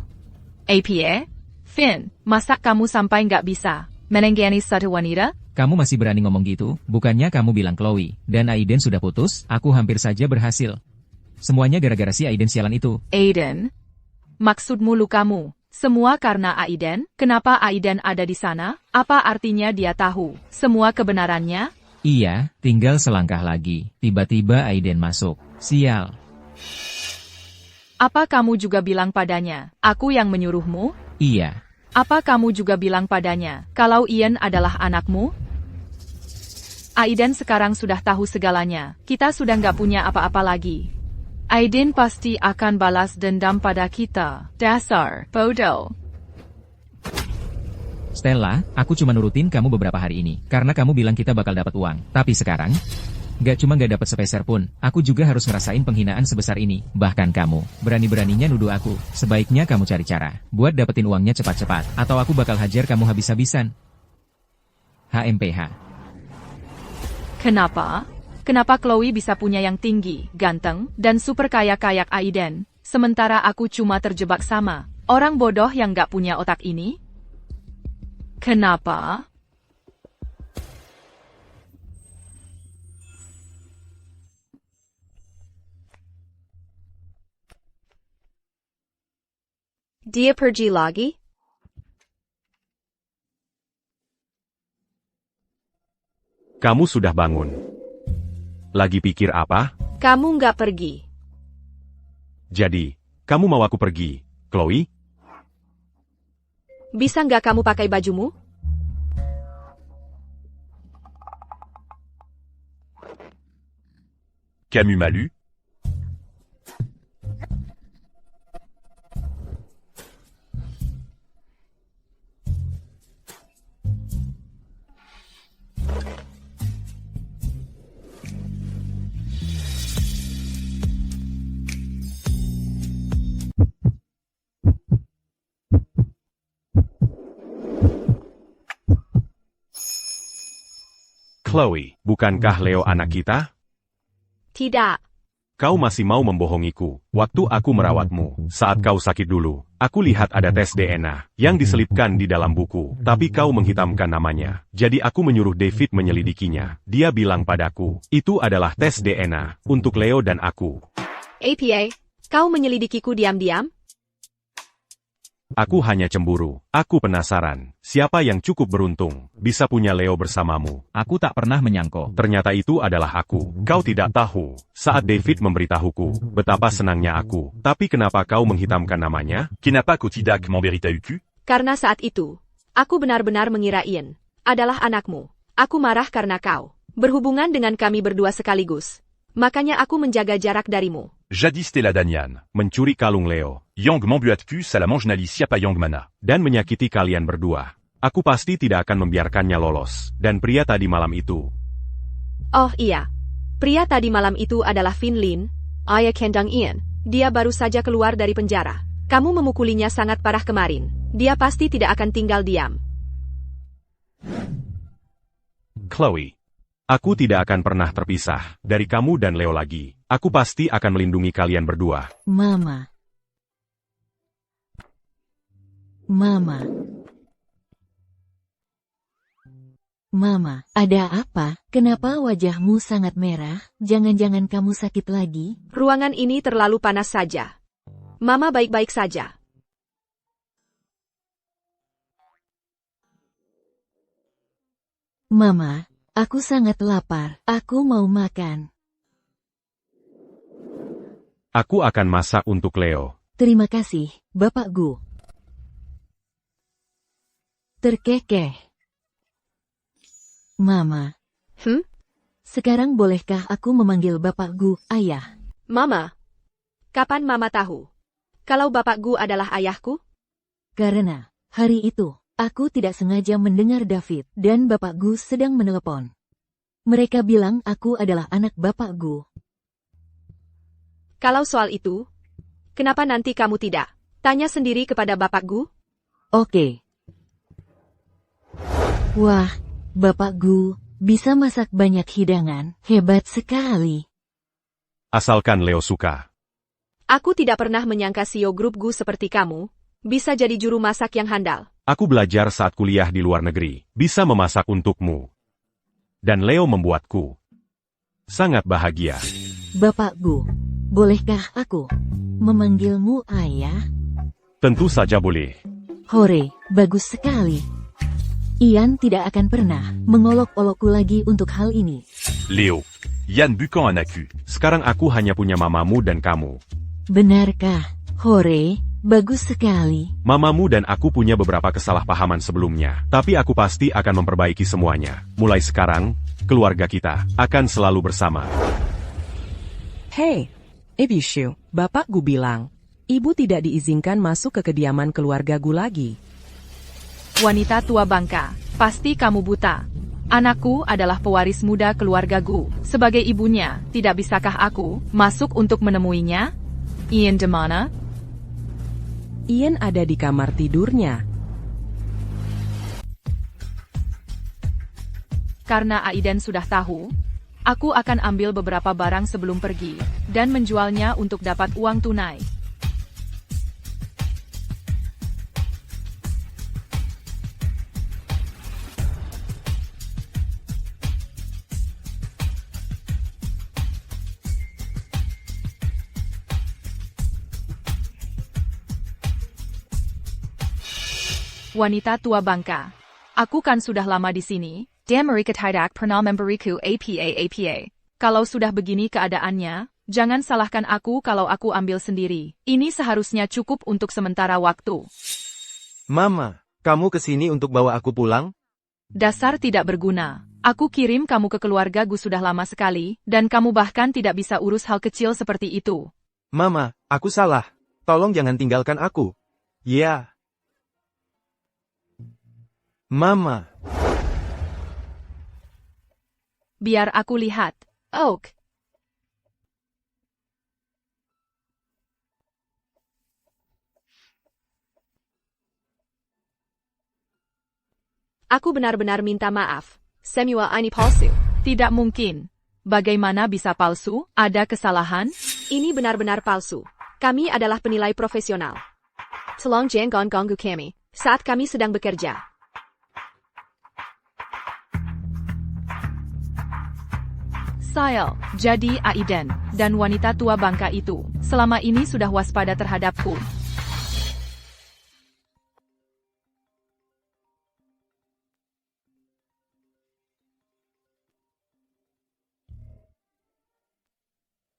APA? Finn, masa kamu sampai nggak bisa menenggani satu wanita? Kamu masih berani ngomong gitu? Bukannya kamu bilang Chloe dan Aiden sudah putus? Aku hampir saja berhasil. Semuanya gara-gara si Aiden sialan itu. Aiden? Maksudmu lukamu? Semua karena Aiden? Kenapa Aiden ada di sana? Apa artinya dia tahu semua kebenarannya? Iya, tinggal selangkah lagi. Tiba-tiba Aiden masuk. Sial. Apa kamu juga bilang padanya, aku yang menyuruhmu? Iya. Apa kamu juga bilang padanya, kalau Ian adalah anakmu? Aiden sekarang sudah tahu segalanya, kita sudah nggak punya apa-apa lagi. Aiden pasti akan balas dendam pada kita, dasar bodoh. Stella, aku cuma nurutin kamu beberapa hari ini, karena kamu bilang kita bakal dapat uang. Tapi sekarang, nggak dapat sepeser pun, aku juga harus ngerasain penghinaan sebesar ini. Bahkan kamu, berani-beraninya nuduh aku. Sebaiknya kamu cari cara, buat dapetin uangnya cepat-cepat, atau aku bakal hajar kamu habis-habisan. HMPH. Kenapa? Kenapa Chloe bisa punya yang tinggi, ganteng, dan super kaya kayak Aiden, sementara aku cuma terjebak sama orang bodoh yang nggak punya otak ini? Kenapa? Dia pergi lagi? Kamu sudah bangun. Lagi pikir apa? Kamu nggak pergi. Jadi, kamu mau aku pergi, Chloe? Bisa nggak kamu pakai bajumu? Camus Malu. Chloe, bukankah Leo anak kita? Tidak. Kau masih mau membohongiku. Waktu aku merawatmu, saat kau sakit dulu, aku lihat ada tes DNA yang diselipkan di dalam buku, tapi kau menghitamkan namanya. Jadi aku menyuruh David menyelidikinya. Dia bilang padaku, itu adalah tes DNA untuk Leo dan aku. APA, kau menyelidikiku diam-diam? Aku hanya cemburu. Aku penasaran, siapa yang cukup beruntung bisa punya Leo bersamamu. Aku tak pernah menyangka. Ternyata itu adalah aku. Kau tidak tahu, saat David memberitahuku, betapa senangnya aku. Tapi kenapa kau menghitamkan namanya? Qui n'a pas Kotidak Mamberita UQ? Karena saat itu, aku benar-benar mengira Ian adalah anakmu. Aku marah karena kau berhubungan dengan kami berdua sekaligus. Makanya aku menjaga jarak darimu. Jadis Stella Danian. Mencuri kalung Leo. Yang Mambuatku Salamang Nalicia Payang Mana. Dan menyakiti kalian berdua. Aku pasti tidak akan membiarkannya lolos. Dan pria tadi malam itu. Oh iya. Pria tadi malam itu adalah Finn Lin, ayah Kendang Ian. Dia baru saja keluar dari penjara. Kamu memukulinya sangat parah kemarin. Dia pasti tidak akan tinggal diam. Chloe. Aku tidak akan pernah terpisah dari kamu dan Leo lagi. Aku pasti akan melindungi kalian berdua. Mama. Mama, ada apa? Kenapa wajahmu sangat merah? Jangan-jangan kamu sakit lagi? Ruangan ini terlalu panas saja. Mama baik-baik saja. Mama, aku sangat lapar. Aku mau makan. Aku akan masak untuk Leo. Terima kasih, Bapak Gu. terkekeh. Mama. Sekarang bolehkah aku memanggil Bapak Gu, Ayah? Mama. Kapan Mama tahu kalau Bapak Gu adalah ayahku? Karena hari itu, aku tidak sengaja mendengar David dan Bapak Gu sedang menelepon. Mereka bilang aku adalah anak Bapak Gu. Kalau soal itu, kenapa nanti kamu tidak tanya sendiri kepada Bapak Gu? Oke. Wah, Bapak Gu bisa masak banyak hidangan, hebat sekali. Asalkan Leo suka. Aku tidak pernah menyangka CEO grup Gu seperti kamu bisa jadi juru masak yang handal. Aku belajar saat kuliah di luar negeri, bisa memasak untukmu. Dan Leo membuatku sangat bahagia. Bapak Gu, bolehkah aku memanggilmu Ayah? Tentu saja boleh. Hore, bagus sekali. Ian tidak akan pernah mengolok-olokku lagi untuk hal ini. Léo. Yann Bucan Anaku. Sekarang aku hanya punya mamamu dan kamu. Benarkah? Hore, bagus sekali. Mamamu dan aku punya beberapa kesalahpahaman sebelumnya, tapi aku pasti akan memperbaiki semuanya. Mulai sekarang, keluarga kita akan selalu bersama. Hei, Ibishu, Bapak Gu bilang, Ibu tidak diizinkan masuk ke kediaman keluarga Gu lagi. Wanita tua bangka, pasti kamu buta. Anakku adalah pewaris muda keluarga Gu. Sebagai ibunya, tidak bisakah aku masuk untuk menemuinya? Ian di mana? Ian ada di kamar tidurnya. Karena Aiden sudah tahu, aku akan ambil beberapa barang sebelum pergi, dan menjualnya untuk dapat uang tunai. Wanita tua bangka. Aku kan sudah lama di sini. Dan mereka tidak pernah memberiku apa. Kalau sudah begini keadaannya, jangan salahkan aku kalau aku ambil sendiri. Ini seharusnya cukup untuk sementara waktu. Mama, kamu kesini untuk bawa aku pulang? Dasar tidak berguna. Aku kirim kamu ke keluarga Gu sudah lama sekali, dan kamu bahkan tidak bisa urus hal kecil seperti itu. Mama, aku salah. Tolong jangan tinggalkan aku. Ya. Mama. Biar aku lihat. Oak. Aku benar-benar minta maaf. Samuel ini palsu. Tidak mungkin. Bagaimana bisa palsu? Ada kesalahan? Ini benar-benar palsu. Kami adalah penilai profesional. Tolong jangan ganggu kami saat kami sedang bekerja. Sail, jadi Aiden, dan wanita tua bangka itu, selama ini sudah waspada terhadapku.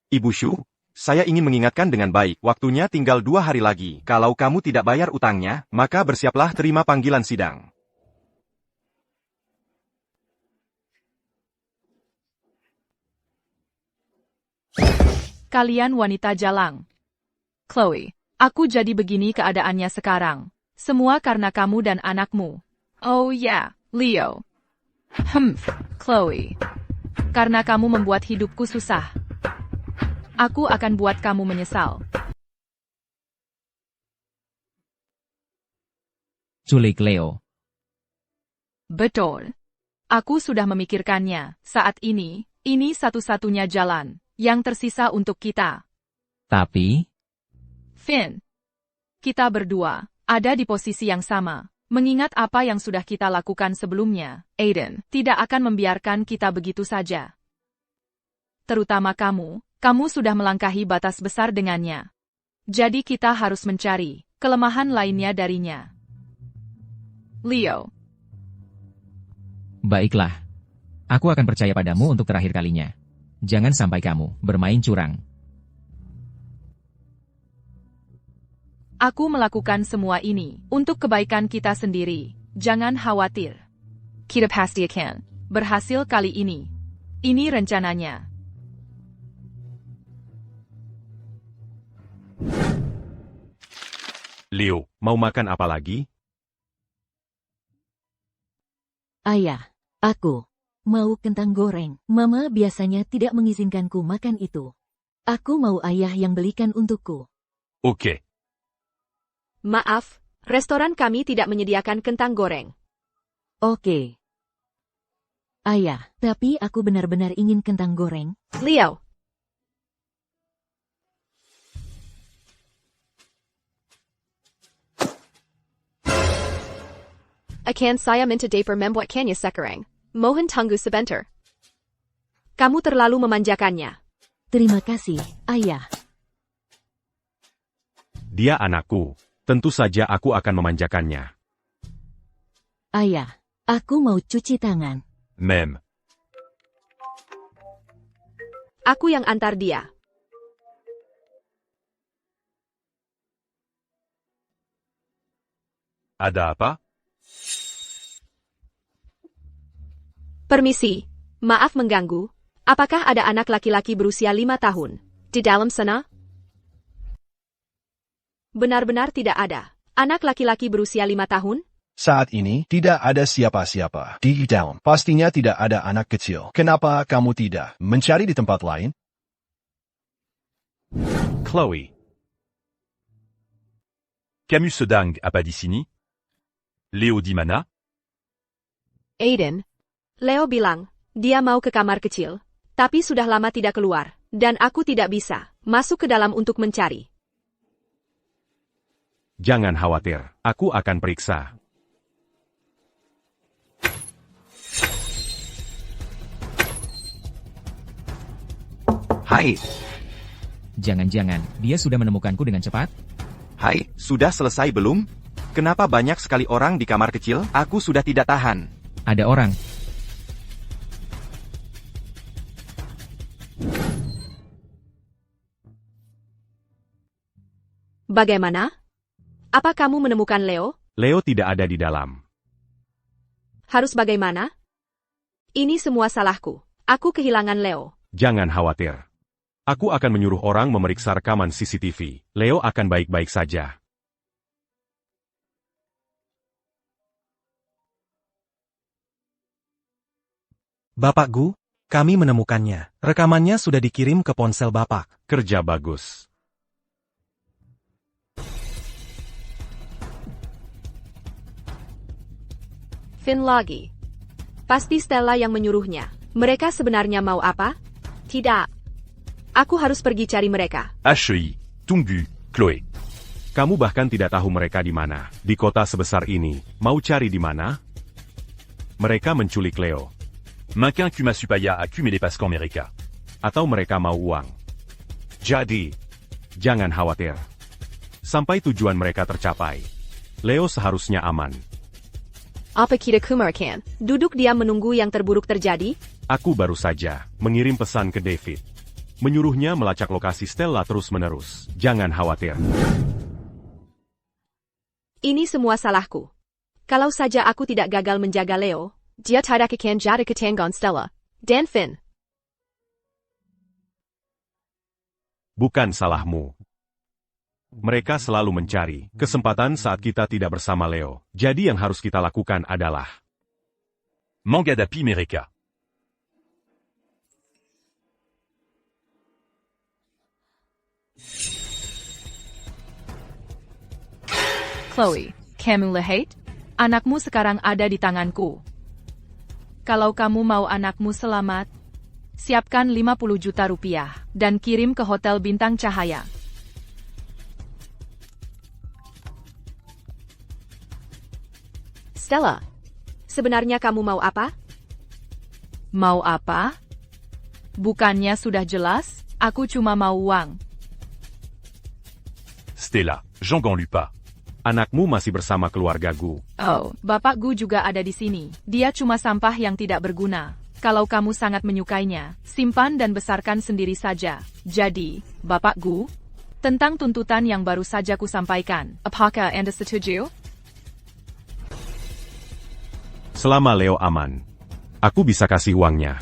Ibu Shu, saya ingin mengingatkan dengan baik, waktunya tinggal 2 hari lagi. Kalau kamu tidak bayar utangnya, maka bersiaplah terima panggilan sidang. Kalian wanita jalang. Chloe, aku jadi begini keadaannya sekarang. Semua karena kamu dan anakmu. Oh ya, Leo. Chloe. Karena kamu membuat hidupku susah. Aku akan buat kamu menyesal. Culik Leo. Betul. Aku sudah memikirkannya. Saat ini satu-satunya jalan yang tersisa untuk kita. Tapi, Finn, kita berdua ada di posisi yang sama. Mengingat apa yang sudah kita lakukan sebelumnya, Aiden tidak akan membiarkan kita begitu saja. Terutama kamu sudah melangkahi batas besar dengannya. Jadi kita harus mencari kelemahan lainnya darinya. Leo. baiklah. Aku akan percaya padamu untuk terakhir kalinya. Jangan sampai kamu bermain curang. Aku melakukan semua ini untuk kebaikan kita sendiri. Jangan khawatir. Kita pasti akan berhasil kali ini. Ini rencananya. Leo, mau makan apa lagi? Ayah, aku mau kentang goreng. Mama biasanya tidak mengizinkanku makan itu. Aku mau ayah yang belikan untukku. Oke. Maaf, restoran kami tidak menyediakan kentang goreng. Oke. Ayah, tapi aku benar-benar ingin kentang goreng. Leo. Akan saya minta daper membuatkannya sekarang. Mohon tunggu sebentar. Kamu terlalu memanjakannya. Terima kasih, ayah. Dia anakku. Tentu saja aku akan memanjakannya. Ayah, aku mau cuci tangan. Mem. Aku yang antar dia. Ada apa? Permisi, maaf mengganggu. Apakah ada anak laki-laki berusia 5 tahun di dalam sana? Benar-benar tidak ada. Anak laki-laki berusia 5 tahun? Saat ini, tidak ada siapa-siapa di dalam. Pastinya tidak ada anak kecil. Kenapa kamu tidak mencari di tempat lain? Chloe. Camus Sedang apa di sini? Leo di mana? Aiden. Leo bilang, dia mau ke kamar kecil, tapi sudah lama tidak keluar, dan aku tidak bisa masuk ke dalam untuk mencari. Jangan khawatir, aku akan periksa. Hai. Jangan-jangan, dia sudah menemukanku dengan cepat? Hai, sudah selesai belum? Kenapa banyak sekali orang di kamar kecil? Aku sudah tidak tahan. Ada orang. Bagaimana? Apa kamu menemukan Leo? Leo tidak ada di dalam. Harus bagaimana? Ini semua salahku. Aku kehilangan Leo. Jangan khawatir. Aku akan menyuruh orang memeriksa rekaman CCTV. Leo akan baik-baik saja. Bapak Gu, kami menemukannya. Rekamannya sudah dikirim ke ponsel Bapak. Kerja bagus. Finn lagi. Pasti Stella yang menyuruhnya. Mereka sebenarnya mau apa? Tidak. Aku harus pergi cari mereka. HEI. Tunggu, Chloe. Kamu bahkan tidak tahu mereka di mana. Di kota sebesar ini, mau cari di mana? Mereka menculik Leo. Manquin Kuma Supaya a Kume des Pascans America. Atau mereka mau uang. Jadi, jangan khawatir. Sampai tujuan mereka tercapai, Leo seharusnya aman. Apa kita kumarakan? Duduk diam menunggu yang terburuk terjadi? Aku baru saja mengirim pesan ke David. Menyuruhnya melacak lokasi Stella terus-menerus. Jangan khawatir. Ini semua salahku. Kalau saja aku tidak gagal menjaga Leo, dia tidak akan jadi ketanggan Stella dan Finn. Bukan salahmu. Mereka selalu mencari kesempatan saat kita tidak bersama Leo. Jadi yang harus kita lakukan adalah Mangadapi mereka. Chloe, kamu lihat? Anakmu sekarang ada di tanganku. Kalau kamu mau anakmu selamat, siapkan 50 juta rupiah dan kirim ke Hotel Bintang Cahaya. Stella, sebenarnya kamu mau apa? Mau apa? Bukannya sudah jelas, aku cuma mau uang. Stella, Jean Lupa. Anakmu masih bersama keluarga Gu. Oh, Bapak Gu juga ada di sini. Dia cuma sampah yang tidak berguna. Kalau kamu sangat menyukainya, simpan dan besarkan sendiri saja. Jadi, Bapak Gu, tentang tuntutan yang baru saja ku sampaikan, apakah Anda setuju? Selama Leo aman, aku bisa kasih uangnya.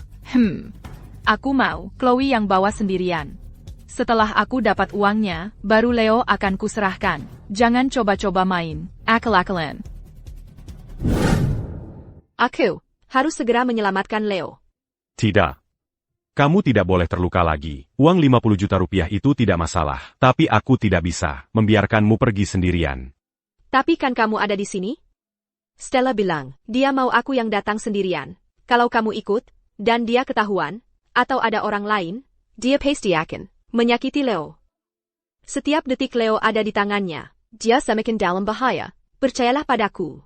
Aku mau Chloe yang bawa sendirian. Setelah aku dapat uangnya, baru Leo akan kuserahkan. Jangan coba-coba main akal-akalan. Aku harus segera menyelamatkan Leo. Tidak. Kamu tidak boleh terluka lagi. Uang 50 juta rupiah itu tidak masalah. Tapi aku tidak bisa membiarkanmu pergi sendirian. Tapi kan kamu ada di sini? Stella bilang, dia mau aku yang datang sendirian. Kalau kamu ikut, dan dia ketahuan, atau ada orang lain, dia pasti akan menyakiti Leo. Setiap detik Leo ada di tangannya, dia semakin dalam bahaya. Percayalah padaku.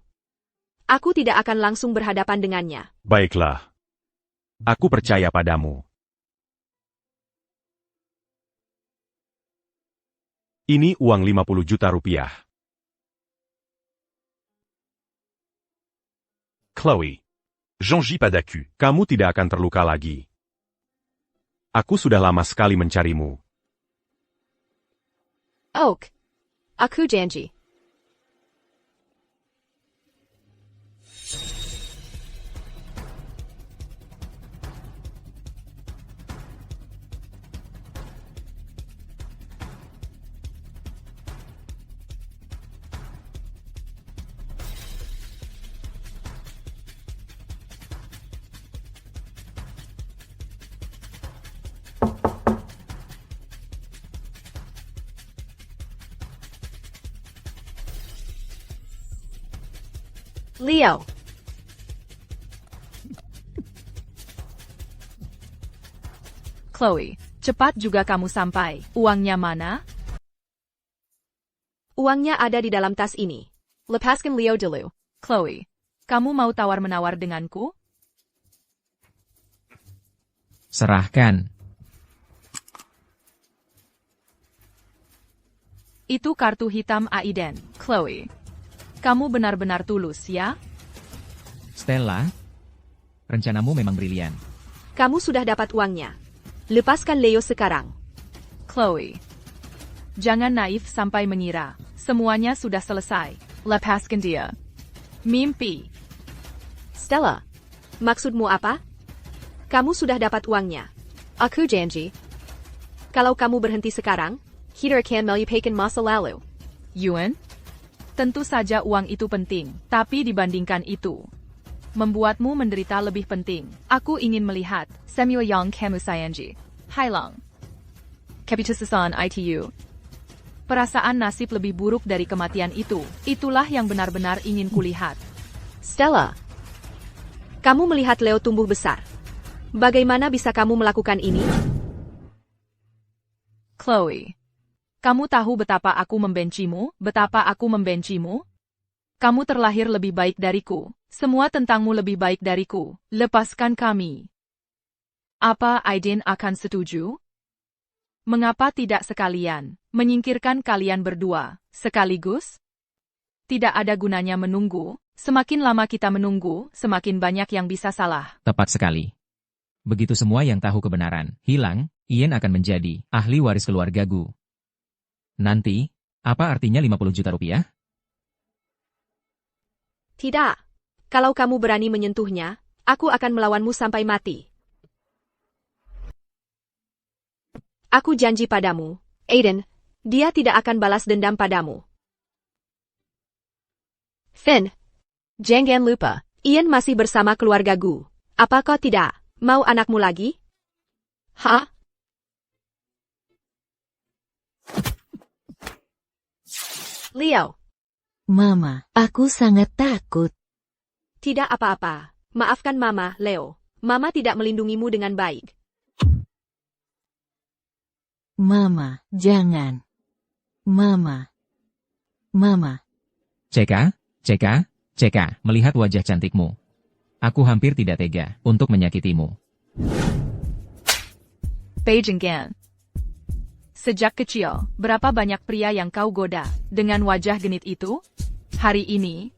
Aku tidak akan langsung berhadapan dengannya. Baiklah. Aku percaya padamu. Ini uang 50 juta rupiah. Chloe. Jean-J Padaku. Kamu tidak akan terluka lagi. Aku sudah lama sekali mencarimu. Oak. Aku janji. Leo. Chloe, cepat juga kamu sampai. Uangnya mana? Uangnya ada di dalam tas ini. Lepaskan Leo dulu. Chloe, kamu mau tawar-menawar denganku? Serahkan. Itu kartu hitam Aiden. Chloe, kamu benar-benar tulus, ya? Stella, rencanamu memang brilian. Kamu sudah dapat uangnya. Lepaskan Leo sekarang. Chloe, jangan naif sampai mengira semuanya sudah selesai. Lepaskan dia. Mimpi. Stella, maksudmu apa? Kamu sudah dapat uangnya. Aku janji. Kalau kamu berhenti sekarang, kita akan melupakan masa lalu. Yuan? Tentu saja uang itu penting, tapi dibandingkan itu, membuatmu menderita lebih penting. Aku ingin melihat Samuel Yang kamu sayangi. Hailang. Kapitusasan ITU. Perasaan nasib lebih buruk dari kematian itu. Itulah yang benar-benar ingin kulihat. Stella, kamu melihat Leo tumbuh besar. Bagaimana bisa kamu melakukan ini? Chloe, kamu tahu betapa aku membencimu? Betapa aku membencimu? Kamu terlahir lebih baik dariku. Semua tentangmu lebih baik dariku. Lepaskan kami. Apa Aiden akan setuju? Mengapa tidak sekalian menyingkirkan kalian berdua sekaligus? Tidak ada gunanya menunggu. Semakin lama kita menunggu, semakin banyak yang bisa salah. Tepat sekali. Begitu semua yang tahu kebenaran hilang, Ian akan menjadi ahli waris keluarga Gu. Nanti, apa artinya 50 juta rupiah? Tidak. Kalau kamu berani menyentuhnya, aku akan melawanmu sampai mati. Aku janji padamu, Aiden, dia tidak akan balas dendam padamu. Finn, jangan lupa, Ian masih bersama keluarga Gu. Apa kau tidak mau anakmu lagi? Hah? Leo. Mama, aku sangat takut. Tidak apa-apa. Maafkan Mama, Leo. Mama tidak melindungimu dengan baik. Mama, jangan. Mama. Mama. Ceka, melihat wajah cantikmu. Aku hampir tidak tega untuk menyakitimu. Beijing Gan. Sejak kecil, berapa banyak pria yang kau goda dengan wajah genit itu? Hari ini,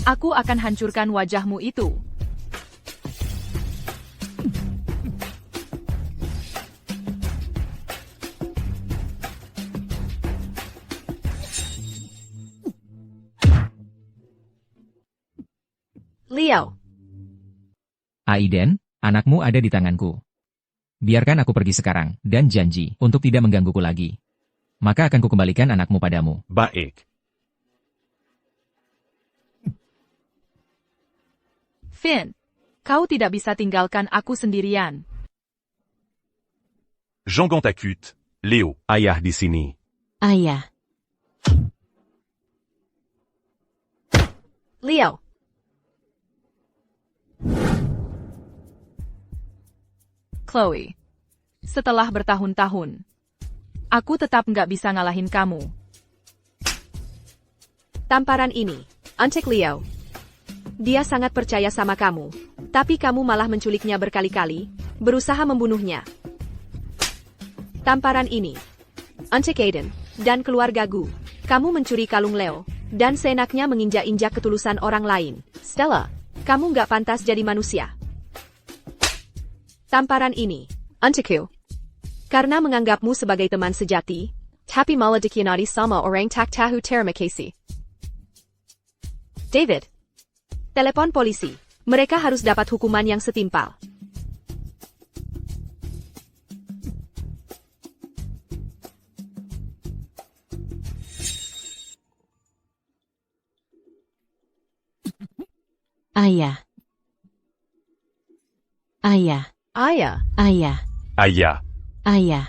aku akan hancurkan wajahmu itu. Leo, Aiden, anakmu ada di tanganku. Biarkan aku pergi sekarang, dan janji untuk tidak menggangguku lagi. Maka akan kukembalikan anakmu padamu. Baik. Finn, kau tidak bisa tinggalkan aku sendirian. Jean Gantacut, Léo. Ayah di sini. Ayah. Leo. Chloe. Setelah bertahun-tahun, aku tetap nggak bisa ngalahin kamu. Tamparan ini, untuk Leo. Dia sangat percaya sama kamu, tapi kamu malah menculiknya berkali-kali, berusaha membunuhnya. Tamparan ini, untuk Aiden, dan keluarga Gu. Kamu mencuri kalung Leo, dan seenaknya menginjak-injak ketulusan orang lain. Stella, kamu nggak pantas jadi manusia. Tamparan ini, untukku. Karena menganggapmu sebagai teman sejati, tapi malah dikhianati sama orang tak tahu terima kasih. David. Telepon polisi. Mereka harus dapat hukuman yang setimpal. Ayah. Ayah. Ayah. Ayah. Ayah. Ayah.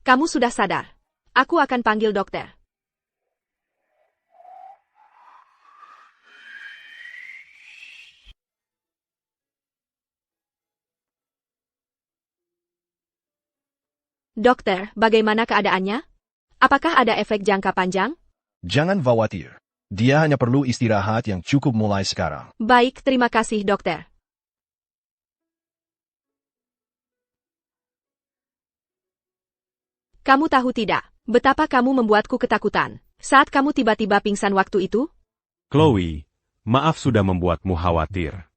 Kamu sudah sadar. Aku akan panggil dokter. Dokter, bagaimana keadaannya? Apakah ada efek jangka panjang? Jangan khawatir. Dia hanya perlu istirahat yang cukup mulai sekarang. Baik, terima kasih dokter. Kamu tahu tidak, betapa kamu membuatku ketakutan saat kamu tiba-tiba pingsan waktu itu? Chloe, maaf sudah membuatmu khawatir.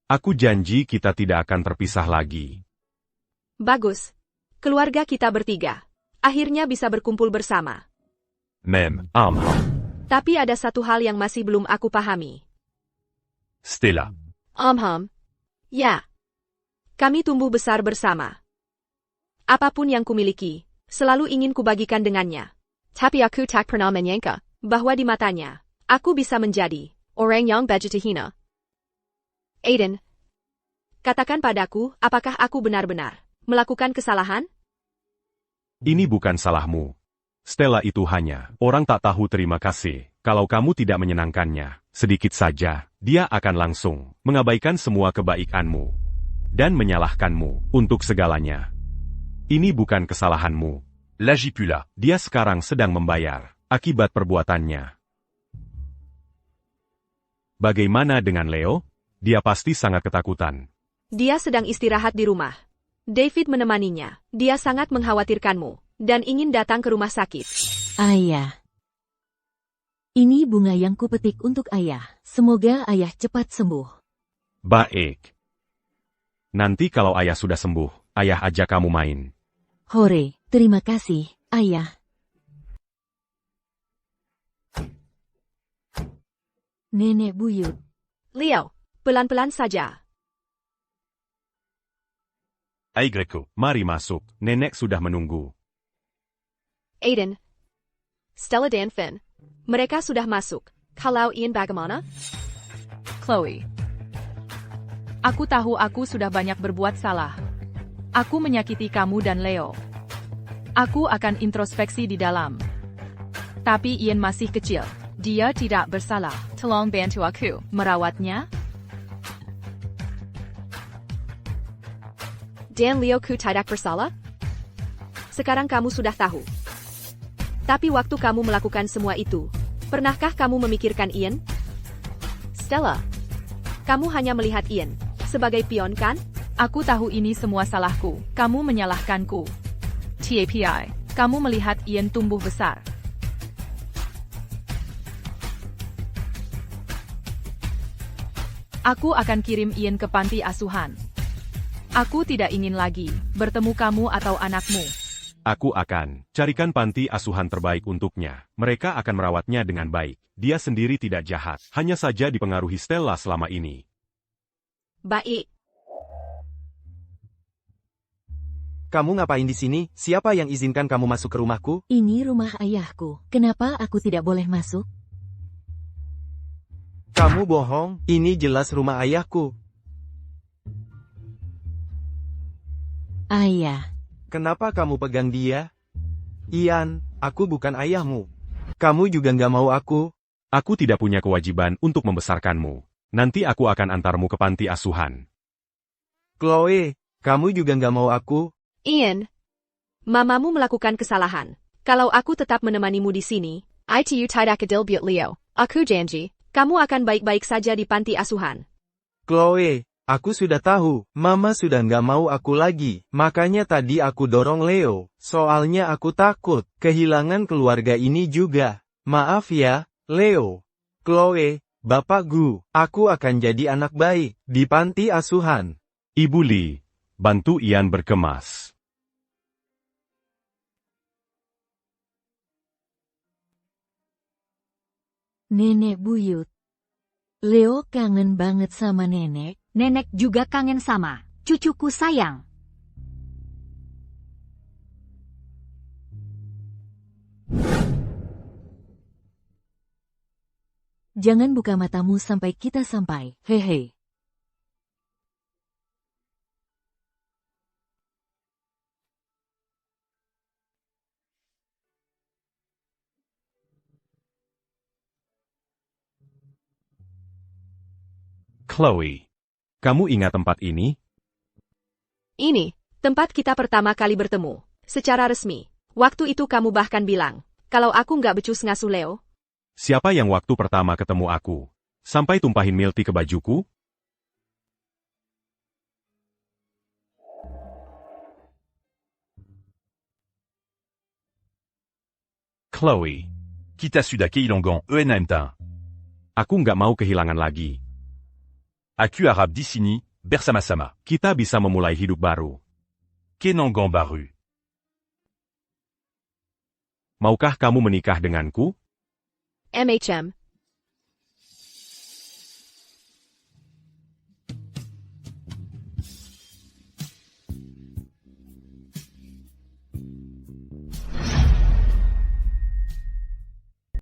Aku janji kita tidak akan terpisah lagi. Bagus. Keluarga kita bertiga akhirnya bisa berkumpul bersama. Même, Tapi ada satu hal yang masih belum aku pahami. Stella. Ya. Kami tumbuh besar bersama. Apapun yang kumiliki, selalu ingin kubagikan dengannya. Tapi aku tak pernah menyangka bahwa di matanya, aku bisa menjadi orang yang begitu. Aiden, katakan padaku, apakah aku benar-benar melakukan kesalahan? Ini bukan salahmu. Stella itu hanya orang tak tahu terima kasih. Kalau kamu tidak menyenangkannya, sedikit saja, dia akan langsung mengabaikan semua kebaikanmu dan menyalahkanmu untuk segalanya. Ini bukan kesalahanmu. Lagipula. Dia sekarang sedang membayar akibat perbuatannya. Bagaimana dengan Leo? Dia pasti sangat ketakutan. Dia sedang istirahat di rumah. David menemaninya. Dia sangat mengkhawatirkanmu dan ingin datang ke rumah sakit. Ayah. Ini bunga yang kupetik untuk ayah. Semoga ayah cepat sembuh. Baik. Nanti kalau ayah sudah sembuh, ayah ajak kamu main. Hore, terima kasih, ayah. Nenek buyut. Leo, pelan-pelan saja. Ay Greco. Mari masuk, nenek sudah menunggu. Aiden, Stella dan Finn, mereka sudah masuk. Kalau Ian bagaimana? Chloe. Aku tahu aku sudah banyak berbuat salah. Aku menyakiti kamu dan Leo. Aku akan introspeksi di dalam. Tapi Ian masih kecil. Dia tidak bersalah. Tolong bantu aku merawatnya. Dan Leo ku tidak bersalah? Sekarang kamu sudah tahu. Tapi waktu kamu melakukan semua itu, pernahkah kamu memikirkan Ian? Stella, kamu hanya melihat Ian sebagai pion kan? Aku tahu ini semua salahku. Kamu menyalahkanku. TAPI, kamu melihat Ian tumbuh besar. Aku akan kirim Ian ke panti asuhan. Aku tidak ingin lagi bertemu kamu atau anakmu. Aku akan carikan panti asuhan terbaik untuknya. Mereka akan merawatnya dengan baik. Dia sendiri tidak jahat, hanya saja dipengaruhi Stella selama ini. Baik. Kamu ngapain di sini? Siapa yang izinkan kamu masuk ke rumahku? Ini rumah ayahku. Kenapa aku tidak boleh masuk? Kamu bohong, ini jelas rumah ayahku. Ayah. Kenapa kamu pegang dia? Ian, aku bukan ayahmu. Kamu juga nggak mau aku? Aku tidak punya kewajiban untuk membesarkanmu. Nanti aku akan antarmu ke panti asuhan. Chloe, kamu juga nggak mau aku? Ian, mamamu melakukan kesalahan. Kalau aku tetap menemanimu di sini, itu tidak adil buat Leo. Aku janji, kamu akan baik-baik saja di panti asuhan. Chloe, aku sudah tahu, Mama sudah nggak mau aku lagi. Makanya tadi aku dorong Leo. Soalnya aku takut kehilangan keluarga ini juga. Maaf ya, Leo. Chloe, Bapak Gu, aku akan jadi anak baik di panti asuhan. Ibu Lee, bantu Ian berkemas. Nenek buyut. Leo kangen banget sama nenek. Nenek juga kangen sama cucuku sayang. Jangan buka matamu sampai kita sampai. Hehe. Chloe, kamu ingat tempat ini? Ini, tempat kita pertama kali bertemu. Secara resmi. Waktu itu kamu bahkan bilang, kalau aku nggak becus ngasuh Leo. Siapa yang waktu pertama ketemu aku? Sampai tumpahin milk tea ke bajuku? Chloe. Qui t'a su d'Ake Ilongan, ENMTA. Aku nggak mau kehilangan lagi. Aku Arab di sini, bersama-sama. Kita bisa memulai hidup baru. Kenongan baru. Maukah kamu menikah denganku? MHM,